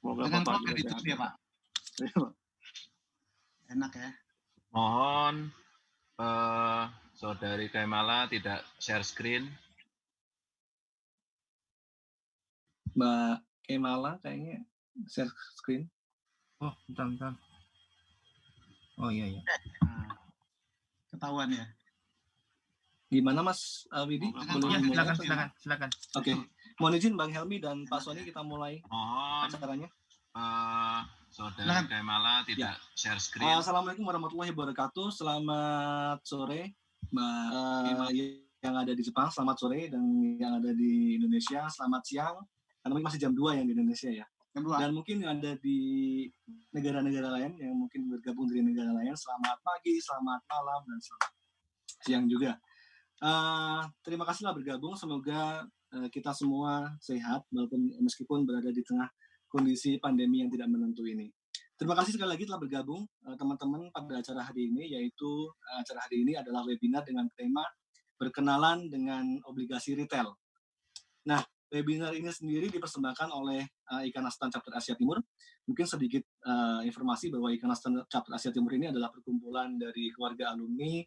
Semoga dengan Bapak keluarga juga itu sehat. ya Pak. Enak ya. Mohon Saudari Kaimala tidak share screen. Mbak Kaimala kayaknya share screen. Oh, bentar. Oh iya. Nah, ketahuan ya. Gimana Mas Widi? Boleh Ya, dimulai? silakan. Oke. Mohon izin Bang Helmi dan Pak Sony kita mulai Mohon acaranya. Saudari Kaimala tidak share screen. Assalamualaikum warahmatullahi wabarakatuh. Selamat sore Mbak yang ada di Jepang, selamat sore, dan yang ada di Indonesia, selamat siang. Karena mungkin masih jam 2 yang di Indonesia ya. Dan mungkin yang ada di negara-negara lain yang mungkin bergabung dari negara lain, selamat pagi, selamat malam, dan selamat siang juga. Terima kasih telah bergabung. Semoga kita semua sehat meskipun berada di tengah kondisi pandemi yang tidak menentu ini. Terima kasih sekali lagi telah bergabung teman-teman pada acara hari ini, yaitu acara hari ini adalah webinar dengan tema berkenalan dengan obligasi retail. Nah, webinar ini sendiri dipersembahkan oleh Ikanastan Chapter Asia Timur. Mungkin sedikit informasi bahwa Ikanastan Chapter Asia Timur ini adalah perkumpulan dari keluarga alumni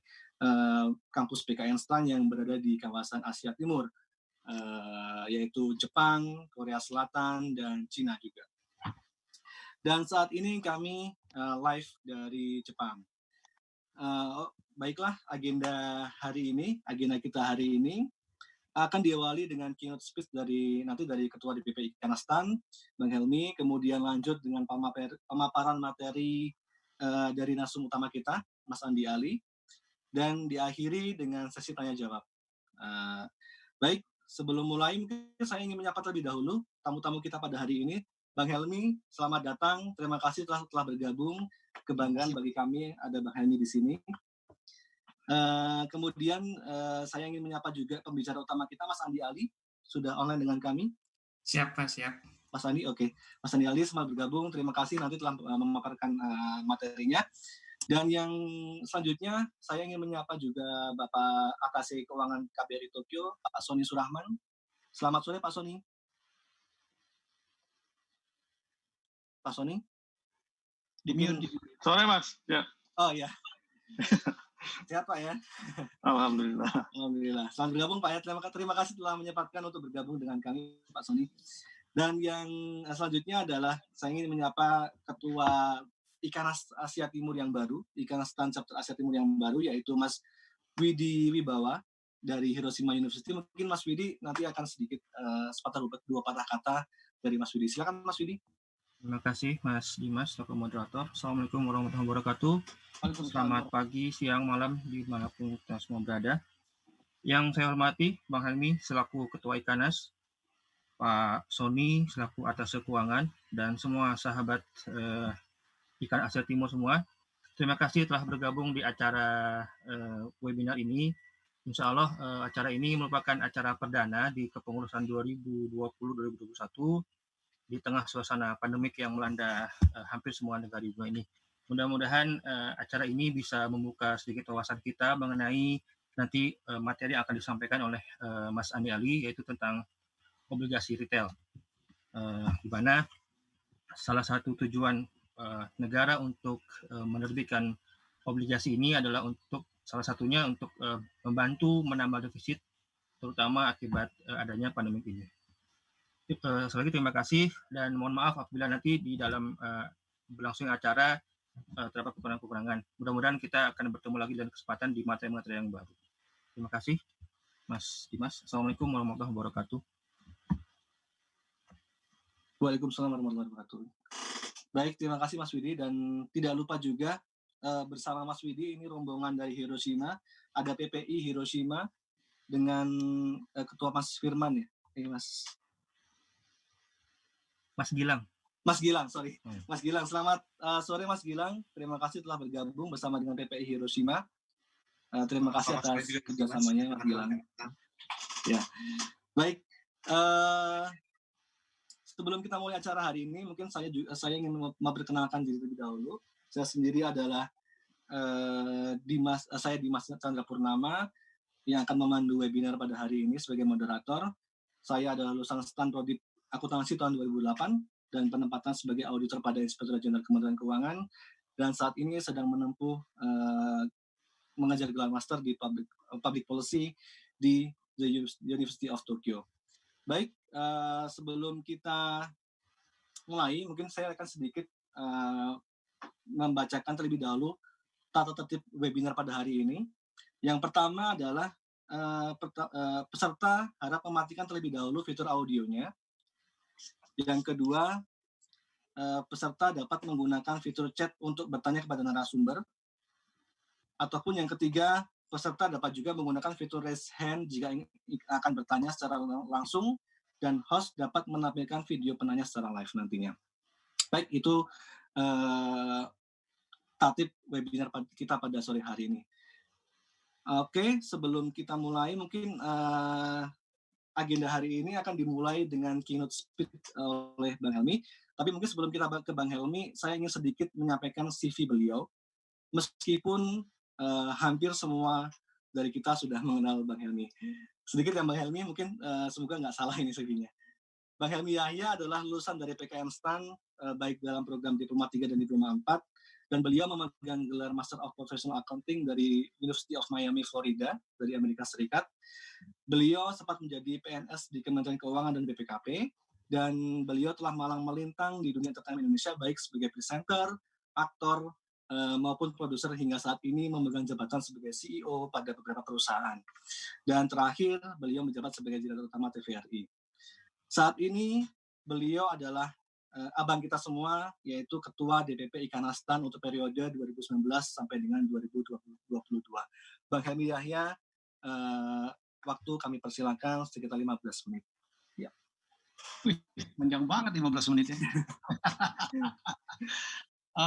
kampus PKN STAN yang berada di kawasan Asia Timur, yaitu Jepang, Korea Selatan, dan Cina juga. Dan saat ini kami live dari Jepang. Baiklah, agenda kita hari ini akan diawali dengan keynote speech dari Ketua DPP Ikanastan, Bang Helmi, kemudian lanjut dengan pemaparan materi dari narsum utama kita, Mas Andi Ali, dan diakhiri dengan sesi tanya jawab. Baik, sebelum mulai mungkin saya ingin menyapa terlebih dahulu tamu-tamu kita pada hari ini. Bang Helmi, selamat datang. Terima kasih telah bergabung. Kebanggaan bagi kami ada Bang Helmi di sini. Kemudian saya ingin menyapa juga pembicara utama kita, Mas Andi Ali, sudah online dengan kami. Siap, Pak, siap. Mas Andi, oke. Mas Andi Ali selamat bergabung. Terima kasih nanti telah memaparkan materinya. Dan yang selanjutnya saya ingin menyapa juga Bapak Akase Keuangan KBRI Tokyo, Pak Sony Surahman. Selamat sore, Pak Sony. Pak Sony? Di mute. Sore Mas. Ya. Oh ya. Sehat Pak ya? Alhamdulillah. Alhamdulillah. Selamat bergabung Pak ya. Terima kasih telah menyempatkan untuk bergabung dengan kami Pak Sony. Dan yang selanjutnya adalah saya ingin menyapa Ketua Ikanas Asia Timur yang baru, Ikanastan Chapter Asia Timur yang baru, yaitu Mas Widi Wibawa dari Hiroshima University. Mungkin Mas Widi nanti akan sedikit dua patah kata dari Mas Widi. Silakan Mas Widi. Terima kasih Mas Dimas, selaku moderator. Assalamualaikum warahmatullahi wabarakatuh. Selamat pagi, siang, malam, dimanapun kita semua berada. Yang saya hormati, Bang Helmi selaku Ketua Ikanas, Pak Sony selaku Atas Keuangan, dan semua sahabat Ikan Asia Timur semua. Terima kasih telah bergabung di acara webinar ini. Insya Allah acara ini merupakan acara perdana di kepengurusan 2020-2021 di tengah suasana pandemik yang melanda hampir semua negara di dunia ini. Mudah-mudahan acara ini bisa membuka sedikit wawasan kita mengenai nanti materi yang akan disampaikan oleh Mas Andi Ali, yaitu tentang obligasi retail, di mana salah satu tujuan negara untuk menerbitkan obligasi ini adalah untuk salah satunya untuk membantu menambah defisit, terutama akibat adanya pandemi ini. Sekali lagi terima kasih dan mohon maaf apabila nanti di dalam berlangsung acara terdapat kekurangan-kekurangan. Mudah-mudahan kita akan bertemu lagi dalam kesempatan di materi-materi yang baru. Terima kasih, Mas Dimas. Assalamualaikum warahmatullahi wabarakatuh. Waalaikumsalam warahmatullahi wabarakatuh. Baik, terima kasih Mas Widi, dan tidak lupa juga bersama Mas Widi ini rombongan dari Hiroshima, ada PPI Hiroshima dengan Ketua Mas Firman ya. Mas Gilang. Mas Gilang, sorry. Mas Gilang, selamat sore Mas Gilang. Terima kasih telah bergabung bersama dengan PPI Hiroshima. Terima kasih atas kerjasamanya Mas Gilang. Ya, baik. Sebelum kita mulai acara hari ini, mungkin saya ingin memperkenalkan diri terlebih dahulu. Saya sendiri adalah Dimas Chandra Purnama yang akan memandu webinar pada hari ini sebagai moderator. Saya adalah lulusan STAN Prodi Akuntansi tahun 2008 dan penempatan sebagai auditor pada Inspektorat Jenderal Kementerian Keuangan, dan saat ini sedang menempuh mengajar gelar master di Public Policy di the University of Tokyo. Baik, sebelum kita mulai, mungkin saya akan sedikit membacakan terlebih dahulu tata tertib webinar pada hari ini. Yang pertama adalah peserta harap mematikan terlebih dahulu fitur audionya. Yang kedua, peserta dapat menggunakan fitur chat untuk bertanya kepada narasumber. Ataupun yang ketiga, peserta dapat juga menggunakan fitur raise hand jika akan bertanya secara langsung, dan host dapat menampilkan video penanya secara live nantinya. Baik, itu tatip webinar kita pada sore hari ini. Oke, sebelum kita mulai, mungkin agenda hari ini akan dimulai dengan keynote speech oleh Bang Helmy. Tapi mungkin sebelum kita ke Bang Helmy, saya ingin sedikit menyampaikan CV beliau. Meskipun hampir semua dari kita sudah mengenal Bang Helmy. Sedikit ya Bang Helmy, mungkin semoga nggak salah ini CV-nya. Bang Helmy Yahya adalah lulusan dari PKM STAN, baik dalam program Diploma 3 dan Diploma 4, dan beliau memegang gelar Master of Professional Accounting dari University of Miami, Florida, dari Amerika Serikat. Beliau sempat menjadi PNS di Kementerian Keuangan dan BPKP, dan beliau telah malang melintang di dunia entertainment Indonesia, baik sebagai presenter, aktor, maupun produser, hingga saat ini memegang jabatan sebagai CEO pada beberapa perusahaan. Dan terakhir, beliau menjabat sebagai Direktur Utama TVRI. Saat ini, beliau adalah abang kita semua, yaitu Ketua DPP Ikanastan untuk periode 2019 sampai dengan 2022. Bang Helmy Yahya, waktu kami persilakan sekitar 15 menit. Ya. Wih, panjang banget 15 menit ya.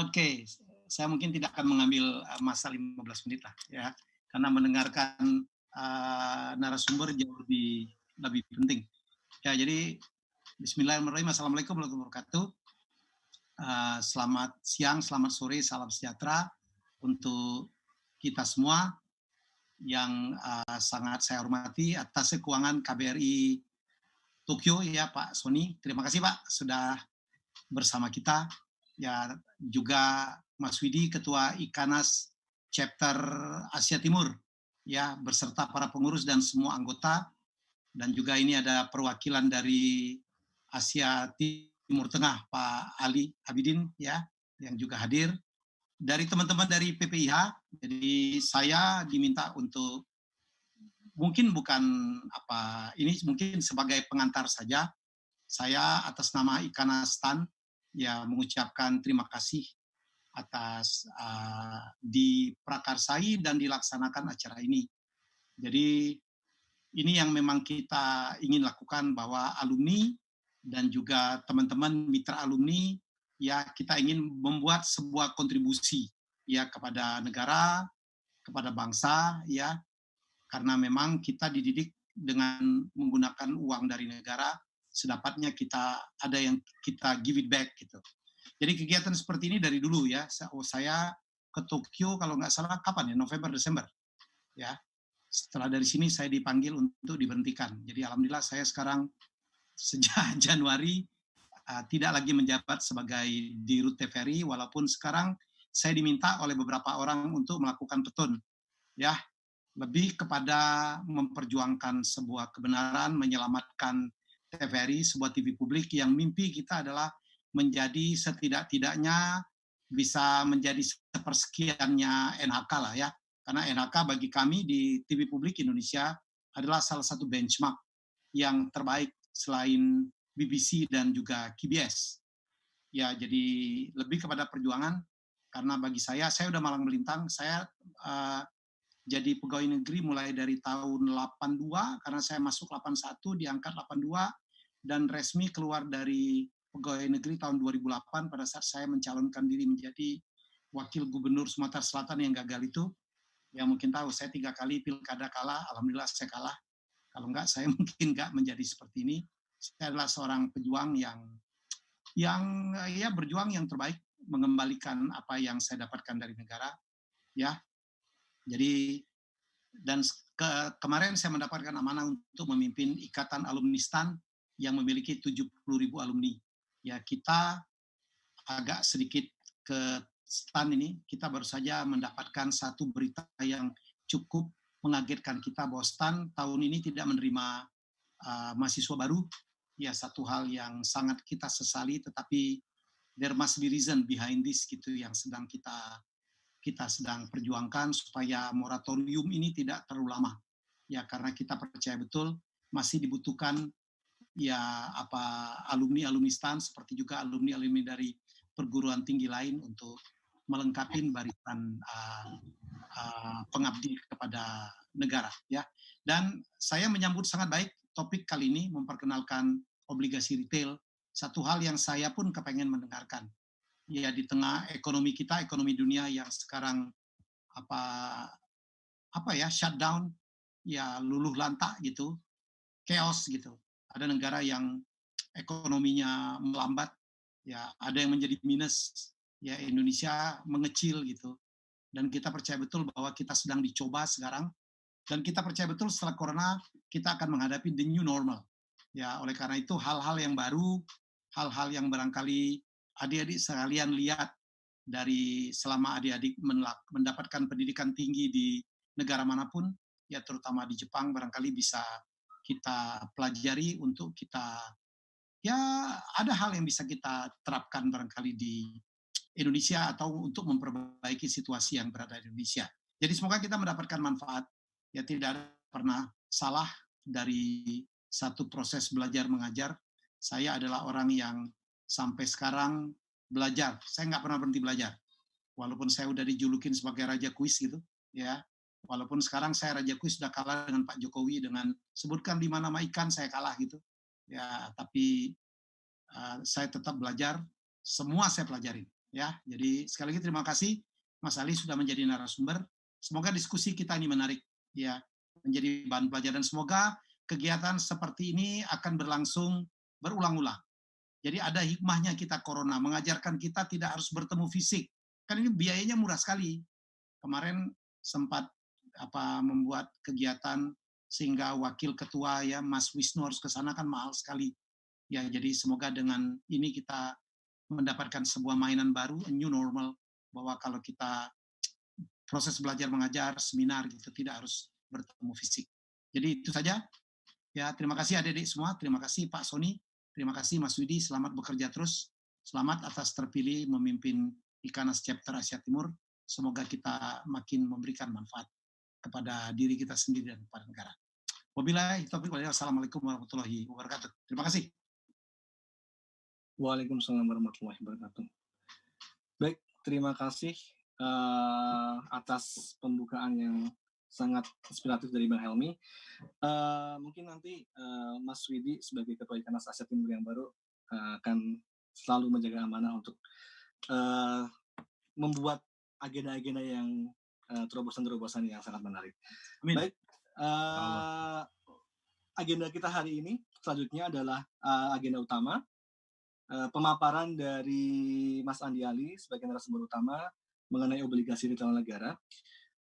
Oke, saya mungkin tidak akan mengambil masa 15 menit lah ya, karena mendengarkan narasumber jauh lebih penting. Ya, jadi Bismillahirrahmanirrahim. Assalamualaikum warahmatullahi wabarakatuh. Selamat siang, selamat sore, salam sejahtera untuk kita semua yang sangat saya hormati atas keuangan KBRI Tokyo ya Pak Sony. Terima kasih Pak sudah bersama kita. Ya, juga Mas Widi, Ketua Ikanas Chapter Asia Timur, ya, beserta para pengurus dan semua anggota. Dan juga ini ada perwakilan dari Asia Timur Tengah, Pak Ali Abidin, ya, yang juga hadir. Dari teman-teman dari PPIH, jadi saya diminta untuk, mungkin bukan ini mungkin sebagai pengantar saja, saya atas nama Ikanastan, ya, mengucapkan terima kasih atas diprakarsai dan dilaksanakan acara ini. Jadi ini yang memang kita ingin lakukan, bahwa alumni dan juga teman-teman mitra alumni, ya, kita ingin membuat sebuah kontribusi ya kepada negara, kepada bangsa, ya, karena memang kita dididik dengan menggunakan uang dari negara, sedapatnya kita ada yang kita give it back gitu. Jadi kegiatan seperti ini dari dulu ya. Saya ke Tokyo kalau nggak salah kapan ya, November Desember ya. Setelah dari sini saya dipanggil untuk diberhentikan. Jadi alhamdulillah saya sekarang sejak Januari tidak lagi menjabat sebagai Dirut TVRI, walaupun sekarang saya diminta oleh beberapa orang untuk melakukan petun. Ya, lebih kepada memperjuangkan sebuah kebenaran, menyelamatkan TVRI, sebuah TV publik yang mimpi kita adalah menjadi setidak-tidaknya bisa menjadi sepersekiannya NHK lah ya. Karena NHK bagi kami di TV publik Indonesia adalah salah satu benchmark yang terbaik selain BBC dan juga KBS. Ya, jadi lebih kepada perjuangan, karena bagi saya udah malang melintang, saya jadi pegawai negeri mulai dari tahun 82, karena saya masuk 81, diangkat 82, dan resmi keluar dari pegawai negeri tahun 2008 pada saat saya mencalonkan diri menjadi wakil gubernur Sumatera Selatan yang gagal itu. Ya mungkin tahu, saya 3 kali pilkada kalah, alhamdulillah saya kalah. Kalau enggak, saya mungkin enggak menjadi seperti ini. Saya adalah seorang pejuang yang ya berjuang yang terbaik, mengembalikan apa yang saya dapatkan dari negara. Ya, jadi dan kemarin saya mendapatkan amanah untuk memimpin Ikatan Alumnistan yang memiliki 70.000 alumni. ya kita agak sedikit ke stun ini. Kita baru saja mendapatkan satu berita yang cukup mengagetkan kita bahwa STAN tahun ini tidak menerima mahasiswa baru. Ya, satu hal yang sangat kita sesali, tetapi there must be reason behind this gitu yang sedang kita sedang perjuangkan supaya moratorium ini tidak terlalu lama. Ya, karena kita percaya betul masih dibutuhkan ya alumni STAN seperti juga alumni dari perguruan tinggi lain untuk melengkapi barisan pengabdi kepada negara, ya. Dan saya menyambut sangat baik topik kali ini, memperkenalkan obligasi retail, satu hal yang saya pun kepengen mendengarkan. Ya, di tengah ekonomi kita, ekonomi dunia yang sekarang shutdown, ya luluh lantak gitu, chaos gitu. Ada negara yang ekonominya melambat, ya ada yang menjadi minus, ya Indonesia mengecil gitu. Dan kita percaya betul bahwa kita sedang dicoba sekarang, dan kita percaya betul setelah corona kita akan menghadapi the new normal. Ya, oleh karena itu hal-hal yang baru, hal-hal yang barangkali adik-adik sekalian lihat dari selama adik-adik mendapatkan pendidikan tinggi di negara manapun, ya terutama di Jepang, barangkali bisa kita pelajari untuk kita, ya ada hal yang bisa kita terapkan barangkali di Indonesia atau untuk memperbaiki situasi yang berada di Indonesia. Jadi semoga kita mendapatkan manfaat, ya tidak pernah salah dari satu proses belajar mengajar. Saya adalah orang yang sampai sekarang belajar, saya nggak pernah berhenti belajar. Walaupun saya udah dijulukin sebagai raja kuis gitu, ya. Walaupun sekarang saya raja kuis sudah kalah dengan Pak Jokowi dengan sebutkan 5 nama ikan saya kalah gitu. Ya, tapi saya tetap belajar, semua saya pelajarin. Ya, jadi sekali lagi terima kasih Mas Ali sudah menjadi narasumber. Semoga diskusi kita ini menarik, ya, menjadi bahan pelajaran. Semoga kegiatan seperti ini akan berlangsung berulang-ulang. Jadi ada hikmahnya kita corona, mengajarkan kita tidak harus bertemu fisik. Kan ini biayanya murah sekali. Kemarin sempat membuat kegiatan sehingga wakil ketua ya Mas Wisnu harus ke sana, kan mahal sekali. Ya, jadi semoga dengan ini kita mendapatkan sebuah mainan baru, a new normal, bahwa kalau kita proses belajar mengajar, seminar gitu tidak harus bertemu fisik. Jadi itu saja. Ya, terima kasih adik-adik semua, terima kasih Pak Sony, terima kasih Mas Widi, selamat bekerja terus. Selamat atas terpilih memimpin Ikanas Chapter Asia Timur. Semoga kita makin memberikan manfaat kepada diri kita sendiri dan kepada negara. Wabillahi taufiq wal hidayah. Assalamualaikum warahmatullahi wabarakatuh. Terima kasih. Waalaikumsalam warahmatullahi wabarakatuh. Baik, terima kasih atas pembukaan yang sangat inspiratif dari Bang Helmi. Mungkin nanti Mas Widi sebagai Ketua Ikanas Asia Timur yang baru akan selalu menjaga amanah untuk membuat agenda-agenda yang terobosan-terobosan yang sangat menarik. Amin. Baik, agenda kita hari ini selanjutnya adalah agenda utama, pemaparan dari Mas Andi Ali sebagai narasumber utama mengenai obligasi retail negara.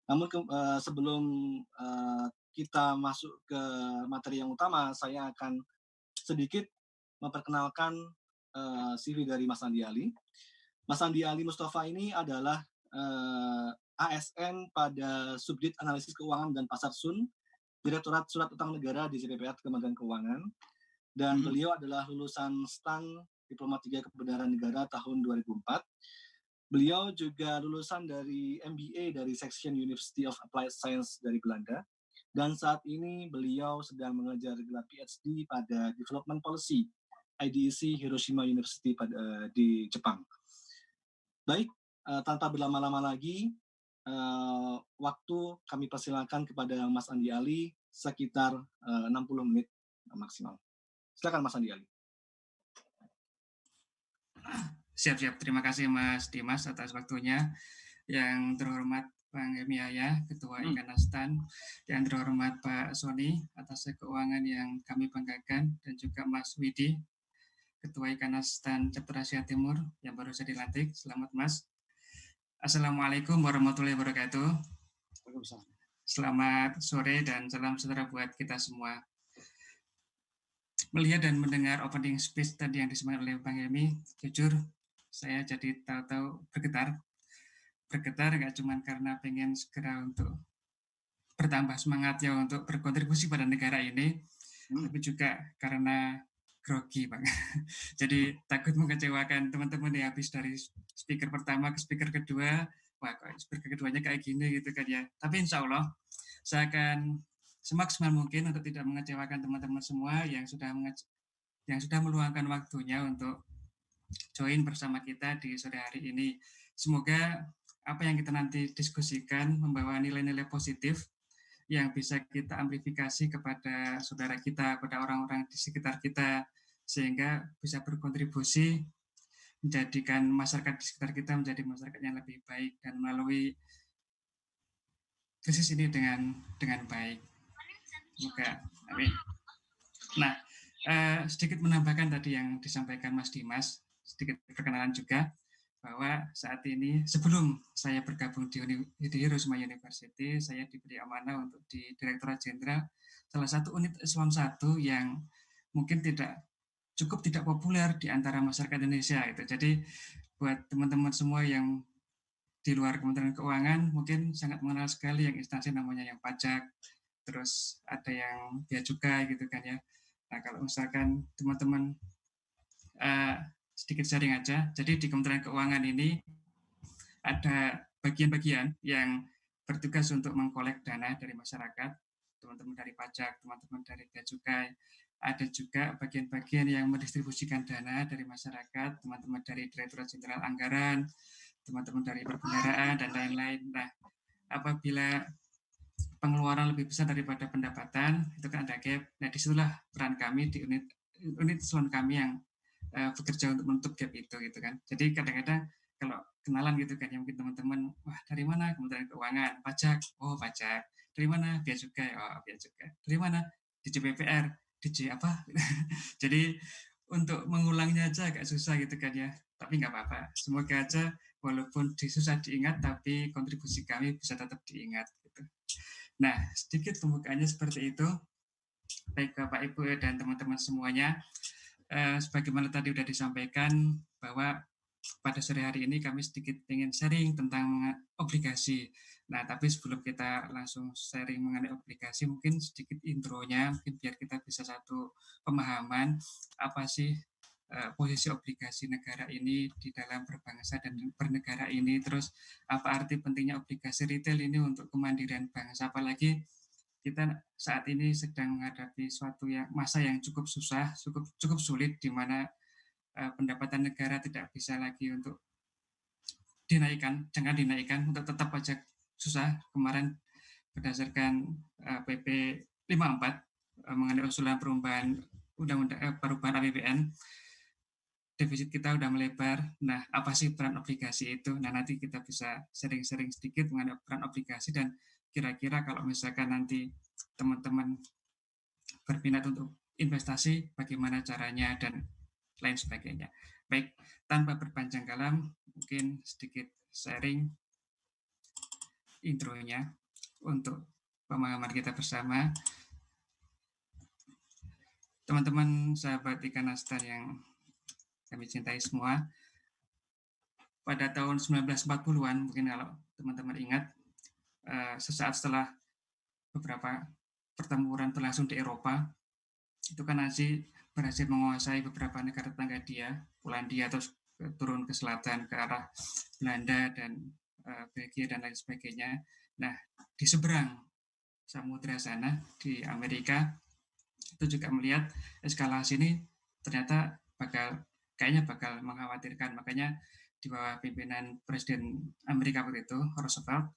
Namun sebelum kita masuk ke materi yang utama, saya akan sedikit memperkenalkan CV dari Mas Andi Ali. Mas Andi Ali Mustafa ini adalah ASN pada Subdit Analisis Keuangan dan Pasar Sun, Direktorat Surat Utang Negara di CPPA Kementerian Keuangan, dan beliau adalah lulusan STAN Diploma 3 Kebenaran Negara tahun 2004. Beliau juga lulusan dari MBA dari Section University of Applied Science dari Belanda, dan saat ini beliau sedang mengajar gelar PhD pada Development Policy IDEC Hiroshima University di Jepang. Baik, tanpa berlama-lama lagi, waktu kami persilakan kepada Mas Andi Ali sekitar 60 menit maksimal. Silakan Mas Andi Ali. Siap-siap. Terima kasih Mas Dimas atas waktunya. Yang terhormat Bang Helmi Yahya, Ketua Ikanas STAN, yang terhormat Pak Sony atas keuangan yang kami banggakan, dan juga Mas Widi, Ketua Ikanas STAN Chapter Asia Timur yang baru saja dilantik. Selamat Mas. Assalamualaikum warahmatullahi wabarakatuh. Selamat sore dan salam sejahtera buat kita semua. melihat dan mendengar opening speech tadi yang disampaikan oleh Bang Helmi, jujur saya jadi tahu-tahu bergetar nggak cuma karena pengen segera untuk bertambah semangat ya untuk berkontribusi pada negara ini, tapi juga karena grogi Bang. Jadi takut mengecewakan teman-teman yang habis dari speaker pertama ke speaker kedua, wah kok speaker keduanya kayak gini gitu kan ya. Tapi insya Allah saya akan semaksimal mungkin untuk tidak mengecewakan teman-teman semua yang sudah meluangkan waktunya untuk join bersama kita di sore hari ini. Semoga apa yang kita nanti diskusikan membawa nilai-nilai positif yang bisa kita amplifikasi kepada saudara kita, kepada orang-orang di sekitar kita, sehingga bisa berkontribusi menjadikan masyarakat di sekitar kita menjadi masyarakat yang lebih baik dan melalui krisis ini dengan baik. Semoga, amin. Nah, sedikit menambahkan tadi yang disampaikan Mas Dimas, sedikit perkenalan juga, bahwa saat ini sebelum saya bergabung di Hiroshima University, saya diberi amanah untuk di Direktorat Jenderal salah satu unit eselon 1 yang mungkin tidak populer di antara masyarakat Indonesia itu. Jadi buat teman-teman semua yang di luar Kementerian Keuangan mungkin sangat mengenal sekali yang instansi namanya yang pajak, terus ada yang bea cukai gitu kan ya. Nah kalau misalkan teman-teman sedikit sharing aja. Jadi di Kementerian Keuangan ini ada bagian-bagian yang bertugas untuk mengkolek dana dari masyarakat, teman-teman dari pajak, teman-teman dari bea cukai. Ada juga bagian-bagian yang mendistribusikan dana dari masyarakat, teman-teman dari Direktorat Jenderal Anggaran, teman-teman dari perbendaharaan, dan lain-lain. Nah, apabila pengeluaran lebih besar daripada pendapatan, itu kan ada gap. Nah, disitulah peran kami di unit eselon kami yang bekerja untuk menutup gap itu gitu kan. Jadi kadang-kadang kalau kenalan gitu kan ya mungkin teman-teman, wah dari mana? Kementerian Keuangan, pajak, oh pajak. Dari mana? Bea cukai, oh bea cukai. Dari mana? DJ PPR, DJ apa? Jadi untuk mengulangnya aja agak susah gitu kan ya. Tapi nggak apa-apa. Semoga aja walaupun susah diingat, tapi kontribusi kami bisa tetap diingat gitu. Nah, sedikit pembukaannya seperti itu. Baik Bapak Ibu dan teman-teman semuanya. Sebagaimana tadi sudah disampaikan bahwa pada sore hari ini kami sedikit ingin sharing tentang obligasi. Nah, tapi sebelum kita langsung sharing mengenai obligasi, mungkin sedikit intronya, mungkin biar kita bisa satu pemahaman apa sih posisi obligasi negara ini di dalam berbangsa dan bernegara ini, terus apa arti pentingnya obligasi retail ini untuk kemandirian bangsa, apalagi kita saat ini sedang menghadapi suatu masa yang cukup susah, cukup sulit, di mana pendapatan negara tidak bisa lagi untuk jangan dinaikkan, untuk tetap pajak susah. Kemarin berdasarkan PP 54 mengenai usulan perubahan perubahan APBN, defisit kita udah melebar. Nah, apa sih peran obligasi itu? Nah, nanti kita bisa sering-sering sedikit mengenai peran obligasi, dan kira-kira kalau misalkan nanti teman-teman berminat untuk investasi, bagaimana caranya, dan lain sebagainya. Baik, tanpa berpanjang kalam, mungkin sedikit sharing intronya untuk pemahaman kita bersama. Teman-teman sahabat ikan nastar yang kami cintai semua, pada tahun 1940-an, mungkin kalau teman-teman ingat, sesaat setelah beberapa pertempuran berlangsung di Eropa, itu kan Nazi berhasil menguasai beberapa negara tetangga dia, Polandia, terus turun ke selatan ke arah Belanda dan Belgia dan lain sebagainya. Nah, di seberang samudera sana di Amerika itu juga melihat eskalasi ini ternyata kayaknya bakal mengkhawatirkan. Makanya di bawah pimpinan Presiden Amerika waktu itu, Roosevelt,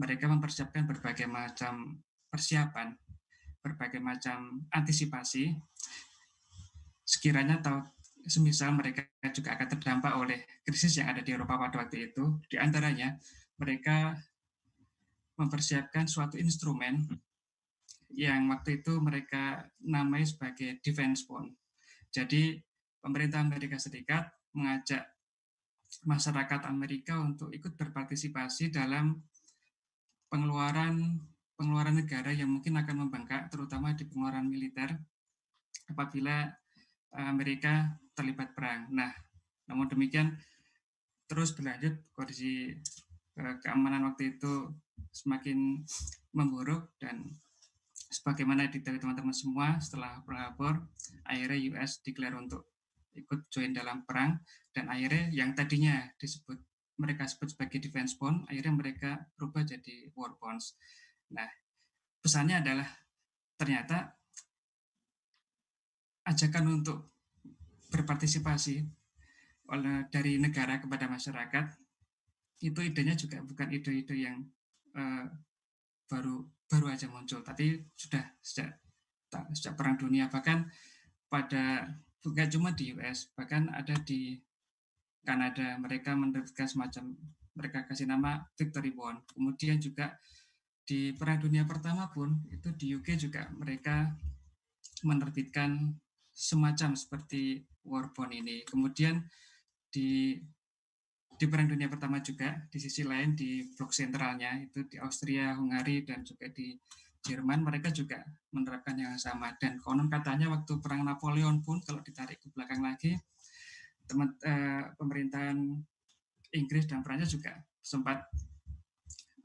mereka mempersiapkan berbagai macam persiapan, berbagai macam antisipasi sekiranya semisal mereka juga akan terdampak oleh krisis yang ada di Eropa pada waktu itu. Di antaranya mereka mempersiapkan suatu instrumen yang waktu itu mereka namai sebagai defense bond. Jadi pemerintah Amerika Serikat mengajak masyarakat Amerika untuk ikut berpartisipasi dalam pengeluaran negara yang mungkin akan membengkak, terutama di pengeluaran militer, apabila Amerika terlibat perang. Nah, namun demikian terus berlanjut, kondisi keamanan waktu itu semakin memburuk, dan sebagaimana diketahui teman-teman semua, setelah Pearl Harbor, akhirnya US declare untuk ikut join dalam perang, dan akhirnya yang tadinya mereka sebut sebagai defense bond, akhirnya mereka berubah jadi war bonds. Nah, pesannya adalah ternyata ajakan untuk berpartisipasi dari negara kepada masyarakat itu idenya juga bukan ide-ide yang baru aja muncul, tapi sudah sejak Perang Dunia. Bahkan bukan cuma di US, bahkan ada di Kanada, mereka menerbitkan semacam, mereka kasih nama Victory Bond. Kemudian juga di Perang Dunia Pertama pun, itu di UK juga mereka menerbitkan semacam seperti war bond ini. Kemudian di Perang Dunia Pertama juga, di sisi lain di blok sentralnya, itu di Austria, Hungari, dan juga di Jerman, mereka juga menerapkan yang sama. Dan konon katanya waktu Perang Napoleon pun, kalau ditarik ke belakang lagi, pemerintahan Inggris dan Prancis juga sempat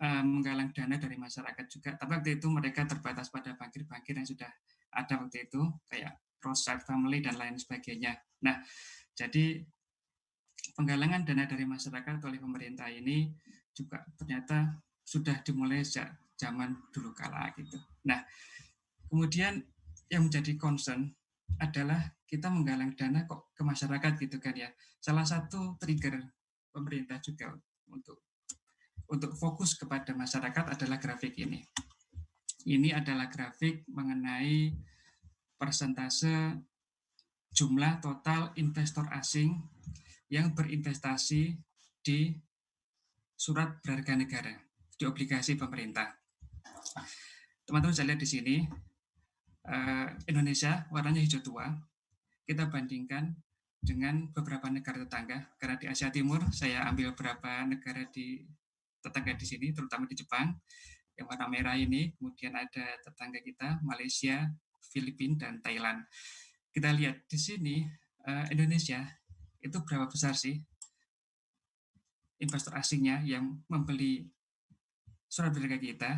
menggalang dana dari masyarakat juga. Tapi waktu itu mereka terbatas pada bankir-bankir yang sudah ada waktu itu, kayak Rothschild Family dan lain sebagainya. Nah, jadi penggalangan dana dari masyarakat oleh pemerintah ini juga ternyata sudah dimulai sejak zaman dulu kala gitu. Nah, kemudian yang menjadi concern adalah kita menggalang dana kok ke masyarakat gitu kan ya. Salah satu trigger pemerintah juga untuk fokus kepada masyarakat adalah grafik ini. Ini adalah grafik mengenai persentase jumlah total investor asing yang berinvestasi di surat berharga negara, di obligasi pemerintah. Teman-teman bisa lihat di sini, Indonesia warnanya hijau tua. Kita bandingkan dengan beberapa negara tetangga, karena di Asia Timur saya ambil beberapa negara di tetangga di sini, terutama di Jepang, yang warna merah ini. Kemudian ada tetangga kita, Malaysia, Filipina, dan Thailand. Kita lihat di sini, Indonesia itu berapa besar sih investor asingnya yang membeli surat berharga kita.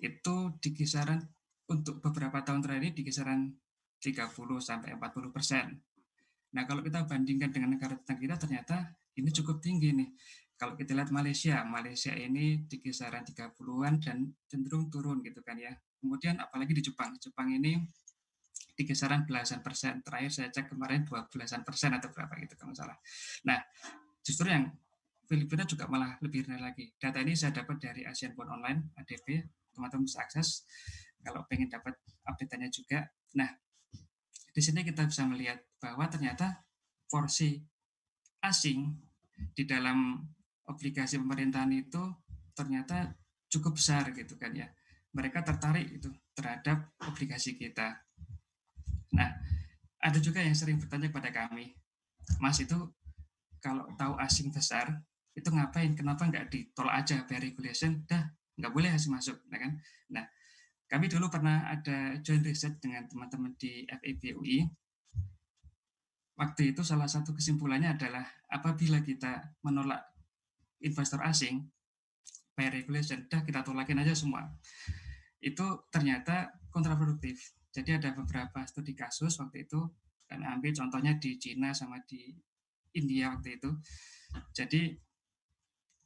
Itu di kisaran, untuk beberapa tahun terakhir ini di kisaran 30-40%. Nah, kalau kita bandingkan dengan negara tetangga kita, ternyata ini cukup tinggi nih. Kalau kita lihat Malaysia ini di kisaran 30-an dan cenderung turun gitu kan ya. Kemudian apalagi di Jepang ini di kisaran belasan persen. Terakhir saya cek kemarin 12% atau berapa gitu kalau nggak salah. Nah, justru yang Filipina juga malah lebih rendah lagi. Data ini saya dapat dari Asian Bond Online, ADB. Teman-teman bisa akses kalau pengen dapat update-nya juga. Nah, di sini kita bisa melihat bahwa ternyata porsi asing di dalam obligasi pemerintahan itu ternyata cukup besar gitu kan ya. Mereka tertarik itu terhadap obligasi kita. Nah, ada juga yang sering bertanya kepada kami, Mas, itu kalau tahu asing besar, itu ngapain? Kenapa nggak ditolak aja by regulation? Dah, nggak boleh asing masuk, nah kan? Nah, kami dulu pernah ada joint research dengan teman-teman di FEB UI. Waktu itu salah satu kesimpulannya adalah apabila kita menolak investor asing by regulation, dah kita tolakin aja semua. Itu ternyata kontraproduktif. Jadi ada beberapa studi kasus waktu itu, kami ambil contohnya di Cina sama di India waktu itu. Jadi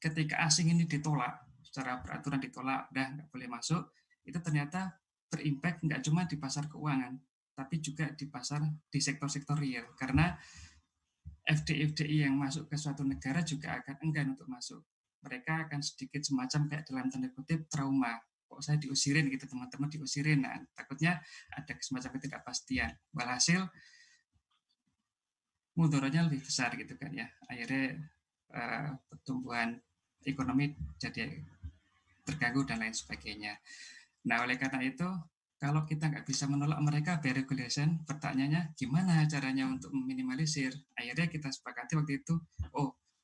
ketika asing ini ditolak, secara peraturan ditolak, dah nggak boleh masuk, itu ternyata berimpact nggak cuma di pasar keuangan, tapi juga di sektor-sektor real. Karena FDI yang masuk ke suatu negara juga akan enggan untuk masuk. Mereka akan sedikit semacam kayak dalam tanda kutip trauma. Kok saya diusirin gitu, teman-teman diusirin. Nah, takutnya ada semacam ketidakpastian. Walhasil mudaratnya lebih besar gitu kan ya. Akhirnya pertumbuhan ekonomi jadi terganggu dan lain sebagainya. Nah, oleh karena itu, kalau kita nggak bisa menolak mereka by regulation, pertanyaannya gimana caranya untuk meminimalisir? Akhirnya kita sepakati waktu itu,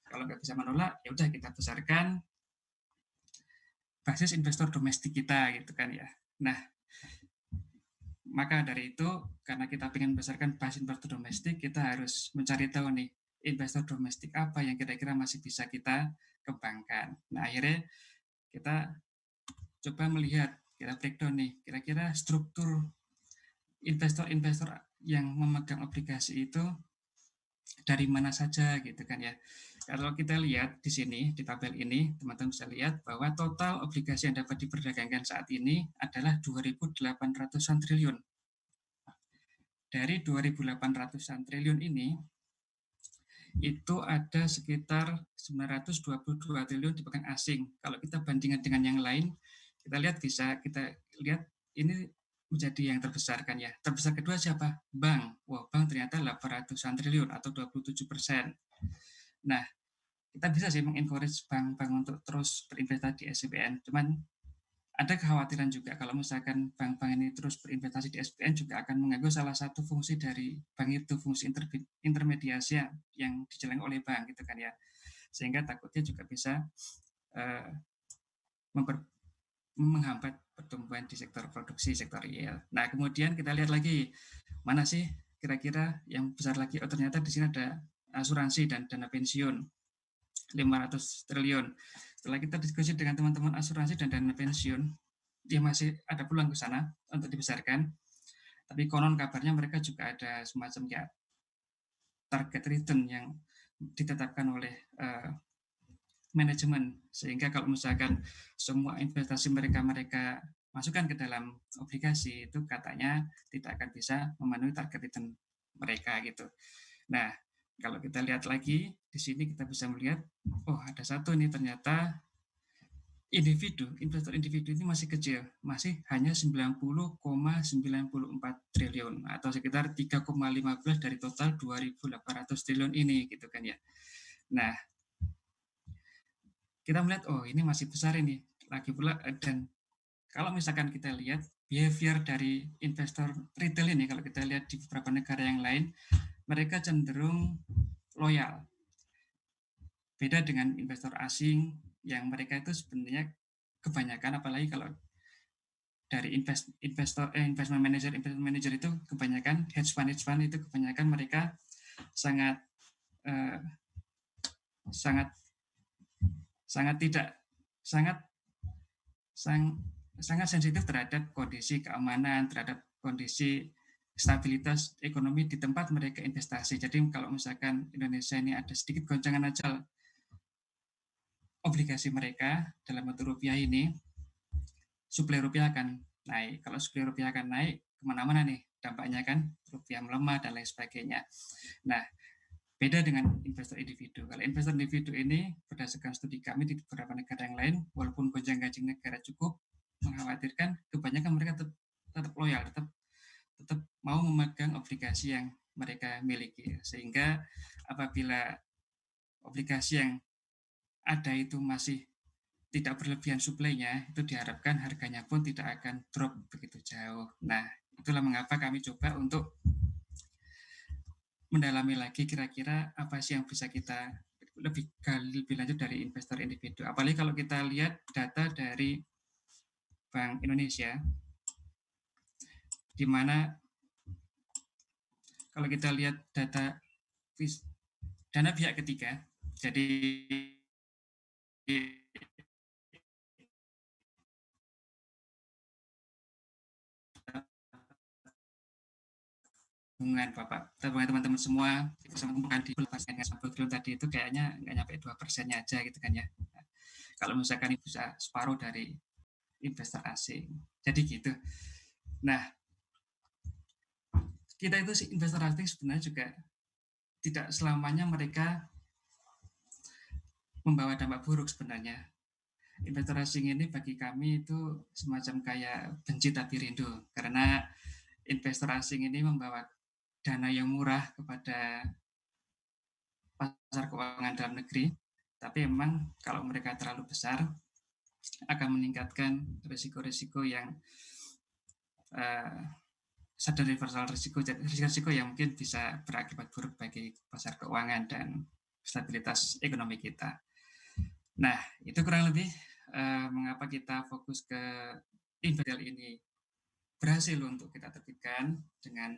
kalau nggak bisa menolak, ya udah kita besarkan basis investor domestik kita gitu kan ya. Nah, Maka dari itu, karena kita ingin membesarkan base investor domestik, kita harus mencari tahu nih, investor domestik apa yang kira-kira masih bisa kita kembangkan. Nah, akhirnya kita coba melihat, kita breakdown nih, kira-kira struktur investor-investor yang memegang obligasi itu dari mana saja gitu kan ya. Kalau kita lihat di sini, di tabel ini, teman-teman bisa lihat bahwa total obligasi yang dapat diperdagangkan saat ini adalah 2.800-an triliun. Dari 2.800-an triliun ini, itu ada sekitar 922 triliun dipegang asing. Kalau kita bandingkan dengan yang lain, kita lihat ini menjadi yang terbesar kan ya. Terbesar kedua siapa? Bank. Wah, bank ternyata 800-an triliun atau 27%. Nah, kita bisa sih mengencourage bank-bank untuk terus berinvestasi di SBN. Cuman ada kekhawatiran juga kalau misalkan bank-bank ini terus berinvestasi di SBN juga akan mengganggu salah satu fungsi dari bank itu, fungsi intermediasi yang dijalankan oleh bank gitu kan ya. Sehingga takutnya juga bisa menghambat pertumbuhan di sektor produksi, sektor real. Nah, kemudian kita lihat lagi mana sih kira-kira yang besar lagi. Oh, ternyata di sini ada asuransi dan dana pensiun 500 triliun. Setelah kita diskusi dengan teman-teman asuransi dan dana pensiun, dia masih ada peluang ke sana untuk dibesarkan. Tapi konon kabarnya mereka juga ada semacam ya target return yang ditetapkan oleh manajemen, sehingga kalau misalkan semua investasi mereka masukkan ke dalam obligasi itu katanya tidak akan bisa memenuhi target return mereka gitu. Nah, kalau kita lihat lagi di sini kita bisa melihat, oh ada satu nih ternyata investor individu ini masih kecil, masih hanya 90,94 triliun atau sekitar 3,15 dari total 2.800 triliun ini gitu kan ya. Nah, kita melihat oh ini masih besar ini. Lagi pula dan kalau misalkan kita lihat behavior dari investor retail ini, kalau kita lihat di beberapa negara yang lain, mereka cenderung loyal. Beda dengan investor asing yang mereka itu sebenarnya kebanyakan, apalagi kalau dari investment manager itu kebanyakan hedge fund itu kebanyakan mereka sangat sensitif terhadap kondisi keamanan, terhadap kondisi stabilitas ekonomi di tempat mereka investasi. Jadi kalau misalkan Indonesia ini ada sedikit goncangan aja obligasi mereka dalam bentuk rupiah ini, suplai rupiah akan naik. Kalau suplai rupiah akan naik, kemana-mana nih dampaknya kan rupiah melemah dan lain sebagainya. Nah, beda dengan investor individu. Kalau investor individu ini berdasarkan studi kami di beberapa negara yang lain, walaupun gonjang-ganjing negara cukup mengkhawatirkan, kebanyakan mereka tetap loyal, tetap mau memegang obligasi yang mereka miliki. Sehingga apabila obligasi yang ada itu masih tidak berlebihan suplainya, itu diharapkan harganya pun tidak akan drop begitu jauh. Nah, itulah mengapa kami coba untuk mendalami lagi kira-kira apa sih yang bisa kita lebih lanjut dari investor individu. Apalagi kalau kita lihat data dari Bank Indonesia, di mana kalau kita lihat data dana pihak ketiga, jadi tabungan Bapak, tabungan teman-teman semua itu sama bukan di 90 triliun tadi itu kayaknya nggak nyampe 2%-nya aja gitu kan ya. Nah, kalau misalkan itu bisa separuh dari investor asing. Jadi gitu. Nah, kita itu si investor asing sebenarnya juga tidak selamanya mereka membawa dampak buruk sebenarnya. Investor asing ini bagi kami itu semacam kayak benci tapi rindu, karena investor asing ini membawa dana yang murah kepada pasar keuangan dalam negeri, tapi memang kalau mereka terlalu besar akan meningkatkan risiko-risiko yang sudden reversal risiko yang mungkin bisa berakibat buruk bagi pasar keuangan dan stabilitas ekonomi kita. Nah, itu kurang lebih mengapa kita fokus ke investor ini. berhasil untuk kita terbitkan dengan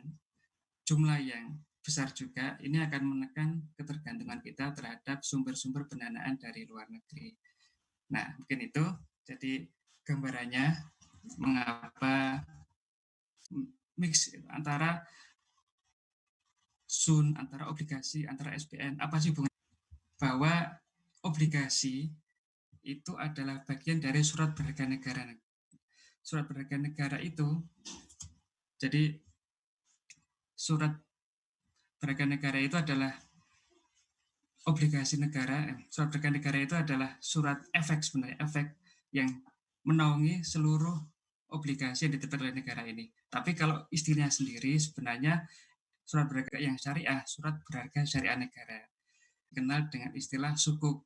jumlah yang besar juga, ini akan menekan ketergantungan kita terhadap sumber-sumber pendanaan dari luar negeri. Nah, mungkin itu jadi gambarannya mengapa mix antara SUN, antara obligasi, antara SBN. Apa sih hubungannya? Bahwa obligasi itu adalah bagian dari surat berharga negara. Surat berharga negara itu, jadi surat berharga negara itu adalah obligasi negara. Surat berharga negara itu adalah surat efek sebenarnya, efek yang menaungi seluruh obligasi yang diterbitkan oleh negara ini. Tapi kalau istilahnya sendiri sebenarnya surat berharga yang syariah, surat berharga syariah negara, dikenal dengan istilah sukuk.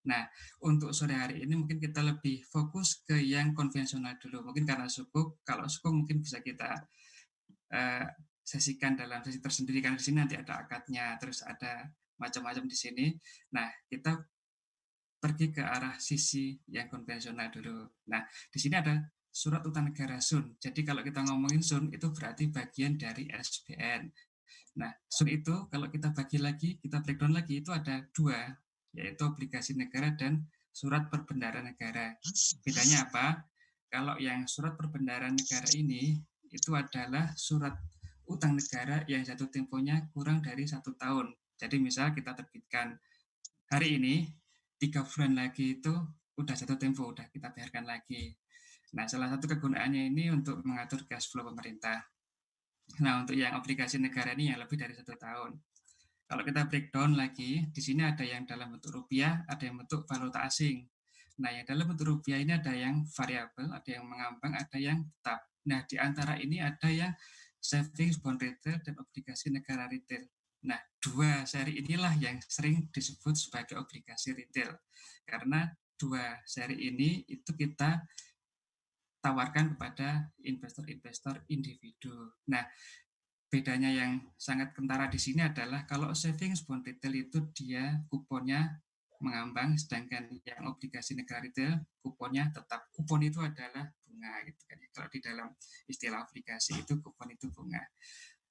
Nah, untuk sore hari ini mungkin kita lebih fokus ke yang konvensional dulu. Mungkin karena sukuk, kalau sukuk mungkin bisa kita sesikan dalam sesi tersendiri, karena di sini nanti ada akadnya, terus ada macam-macam di sini. Nah, kita pergi ke arah sisi yang konvensional dulu. Nah, di sini ada surat utang negara SUN. Jadi kalau kita ngomongin SUN itu berarti bagian dari SBN. Nah, SUN itu kalau kita bagi lagi, kita breakdown lagi, itu ada dua, yaitu obligasi negara dan surat perbendaharaan negara. Bedanya apa? Kalau yang surat perbendaharaan negara ini itu adalah surat utang negara yang jatuh temponya kurang dari 1 tahun. Jadi misal kita terbitkan hari ini, 3 bulan lagi itu udah jatuh tempo, udah kita bayarkan lagi. Nah, salah satu kegunaannya ini untuk mengatur cash flow pemerintah. Nah, untuk yang obligasi negara ini yang lebih dari 1 tahun. Kalau kita breakdown lagi, di sini ada yang dalam bentuk rupiah, ada yang bentuk valuta asing. Nah, yang dalam bentuk rupiah ini ada yang variabel, ada yang mengambang, ada yang tetap. Nah, di antara ini ada yang savings bond retail dan obligasi negara retail. Nah, dua seri inilah yang sering disebut sebagai obligasi retail. Karena dua seri ini itu kita tawarkan kepada investor-investor individu. Nah, bedanya yang sangat kentara di sini adalah kalau savings bond retail itu dia kuponnya mengambang, sedangkan yang obligasi negara retail kuponnya tetap. Kupon itu adalah bunga gitu kan. Kalau di dalam istilah obligasi itu kupon itu bunga.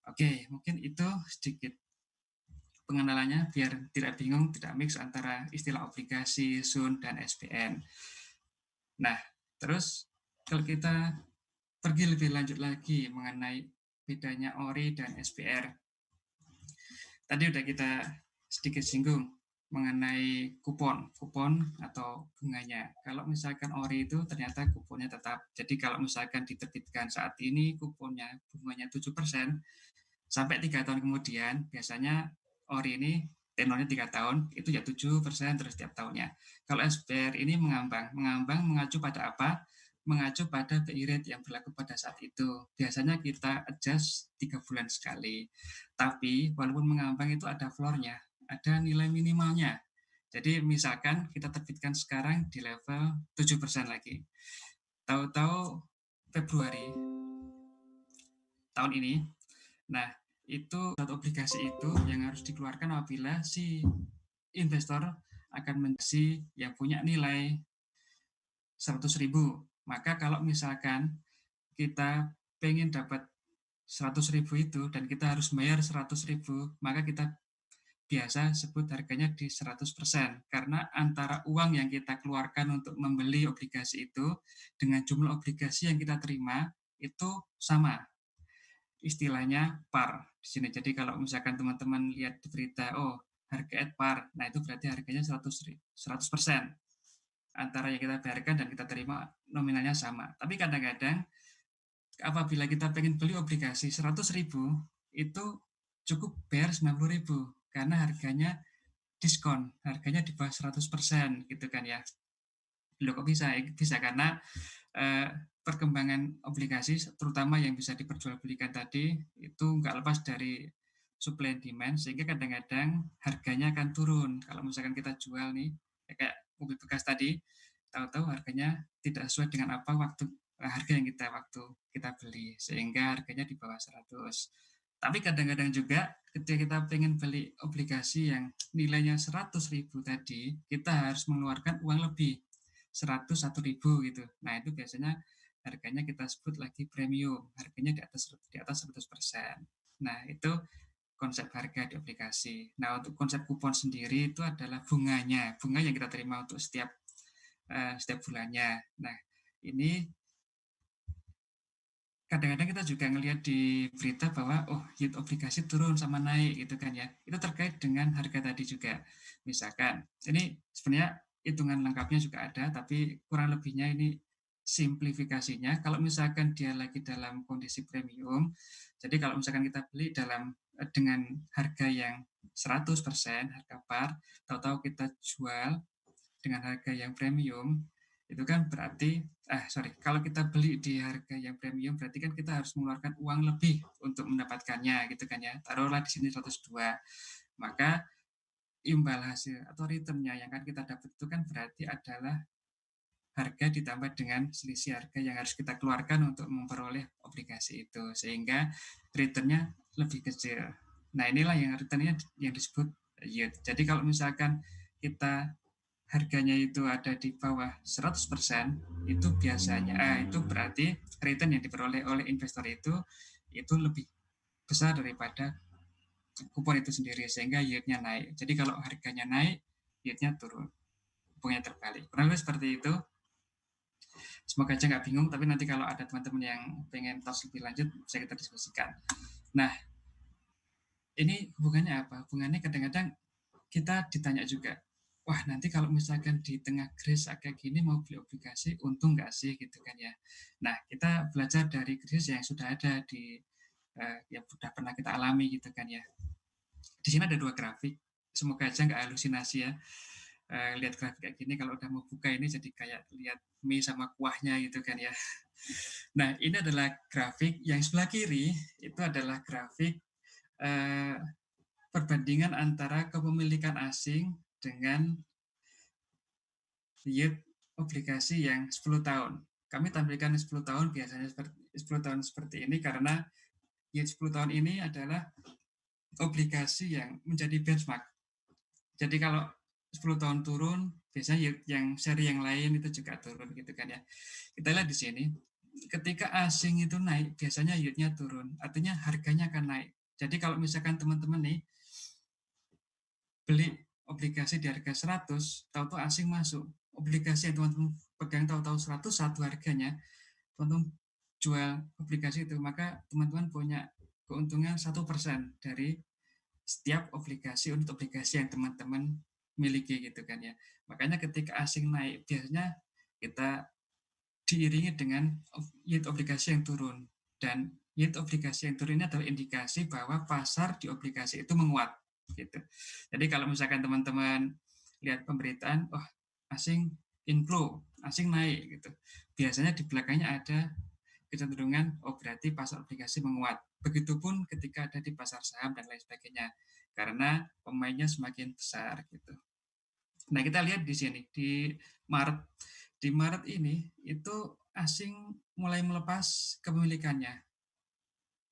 Oke, mungkin itu sedikit pengenalannya biar tidak bingung, tidak mix antara istilah obligasi, SUN, dan SBN. Nah, terus kalau kita pergi lebih lanjut lagi mengenai bedanya ORI dan SPR. Tadi udah kita sedikit singgung mengenai kupon atau bunganya. Kalau misalkan ORI itu ternyata kuponnya tetap. Jadi kalau misalkan diterbitkan saat ini kuponnya bunganya 7%, sampai 3 tahun kemudian biasanya ORI ini tenornya 3 tahun, itu ya 7% terus setiap tahunnya. Kalau SPR ini mengambang mengacu pada apa? Mengacu pada BI rate yang berlaku pada saat itu. Biasanya kita adjust 3 bulan sekali. Tapi walaupun mengambang itu ada floor-nya, ada nilai minimalnya. Jadi misalkan kita terbitkan sekarang di level 7% lagi. Tahu-tahu Februari tahun ini, nah itu satu obligasi itu yang harus dikeluarkan apabila si investor akan menjadi yang punya nilai 100.000. Maka kalau misalkan kita pengen dapat 100.000 itu dan kita harus bayar 100.000, maka kita biasa sebut harganya di 100%, karena antara uang yang kita keluarkan untuk membeli obligasi itu dengan jumlah obligasi yang kita terima itu sama. Istilahnya par di sini. Jadi kalau misalkan teman-teman lihat di berita, oh harga at par, nah itu berarti harganya 100%. Antara yang kita bayarkan dan kita terima nominalnya sama. Tapi kadang-kadang apabila kita pengen beli obligasi 100.000, itu cukup bayar 90.000 karena harganya diskon, harganya di bawah 100% gitu kan ya. Loh kok bisa? Bisa karena perkembangan obligasi terutama yang bisa diperjualbelikan tadi itu nggak lepas dari supply and demand, sehingga kadang-kadang harganya akan turun. Kalau misalkan kita jual nih kayak mobil bekas tadi, tahu-tahu harganya tidak sesuai dengan harga yang waktu kita beli, sehingga harganya di bawah 100. Tapi kadang-kadang juga ketika kita pengen beli obligasi yang nilainya 100.000 tadi, kita harus mengeluarkan uang lebih 101.000 gitu. Nah itu biasanya harganya kita sebut lagi premium, harganya di atas 100%. Nah, itu konsep harga di aplikasi. Nah, untuk konsep kupon sendiri itu adalah bunga yang kita terima untuk setiap bulannya. Nah, ini kadang-kadang kita juga ngelihat di berita bahwa yield obligasi turun sama naik gitu kan ya. Itu terkait dengan harga tadi juga. Misalkan, ini sebenarnya hitungan lengkapnya juga ada, tapi kurang lebihnya ini simplifikasinya. Kalau misalkan dia lagi dalam kondisi premium, jadi kalau misalkan kita beli dengan harga yang 100% harga par, tahu-tahu kita jual dengan harga yang premium, itu kan berarti kalau kita beli di harga yang premium berarti kan kita harus mengeluarkan uang lebih untuk mendapatkannya gitu kan ya. Taruhlah di sini 102. Maka imbal hasil atau returnnya yang kan kita dapat itu kan berarti adalah harga ditambah dengan selisih harga yang harus kita keluarkan untuk memperoleh obligasi itu, sehingga returnnya lebih kecil. Nah, inilah yang returnnya yang disebut yield. Jadi kalau misalkan kita harganya itu ada di bawah 100%, itu biasanya itu berarti return yang diperoleh oleh investor itu lebih besar daripada kupon itu sendiri, sehingga yield-nya naik. Jadi kalau harganya naik, yield-nya turun. Hubungannya terbalik. Kurang lebih seperti itu. Semoga aja nggak bingung, tapi nanti kalau ada teman-teman yang pengen tahu lebih lanjut, bisa kita diskusikan. Nah, ini hubungannya apa? Hubungannya kadang-kadang kita ditanya juga, wah nanti kalau misalkan di tengah krisis kayak gini mau beli obligasi, untung nggak sih gitu kan ya. Nah, kita belajar dari krisis yang sudah ada yang sudah pernah kita alami gitu kan ya. Di sini ada 2 grafik, semoga aja nggak halusinasi ya. Lihat grafik kayak gini, kalau udah mau buka ini jadi kayak lihat mie sama kuahnya gitu kan ya. Nah, ini adalah grafik yang sebelah kiri, itu adalah grafik perbandingan antara kepemilikan asing dengan yield obligasi yang 10 tahun. Kami tampilkan 10 tahun biasanya 10 tahun seperti ini karena yield 10 tahun ini adalah obligasi yang menjadi benchmark. Jadi kalau 10 tahun turun, biasanya yield yang seri yang lain itu juga turun gitu kan ya. Kita lihat di sini, ketika asing itu naik, biasanya yield-nya turun, artinya harganya akan naik. Jadi kalau misalkan teman-teman nih beli obligasi di harga 100, tahu-tahu asing masuk, obligasi yang teman-teman pegang tahu-tahu 101 harganya, teman-teman jual obligasi itu, maka teman-teman punya keuntungan 1% dari setiap unit obligasi yang teman-teman miliki gitu kan ya. Makanya ketika asing naik, biasanya kita diiringi dengan yield obligasi yang turun. Dan yield obligasi yang turun ini adalah indikasi bahwa pasar di obligasi itu menguat gitu. Jadi kalau misalkan teman-teman lihat pemberitaan, asing inflow, asing naik gitu. Biasanya di belakangnya ada kecenderungan, berarti pasar obligasi menguat. Begitupun ketika ada di pasar saham dan lain sebagainya. Karena pemainnya semakin besar gitu. Nah, kita lihat di sini di Maret. Di Maret ini itu asing mulai melepas kepemilikannya.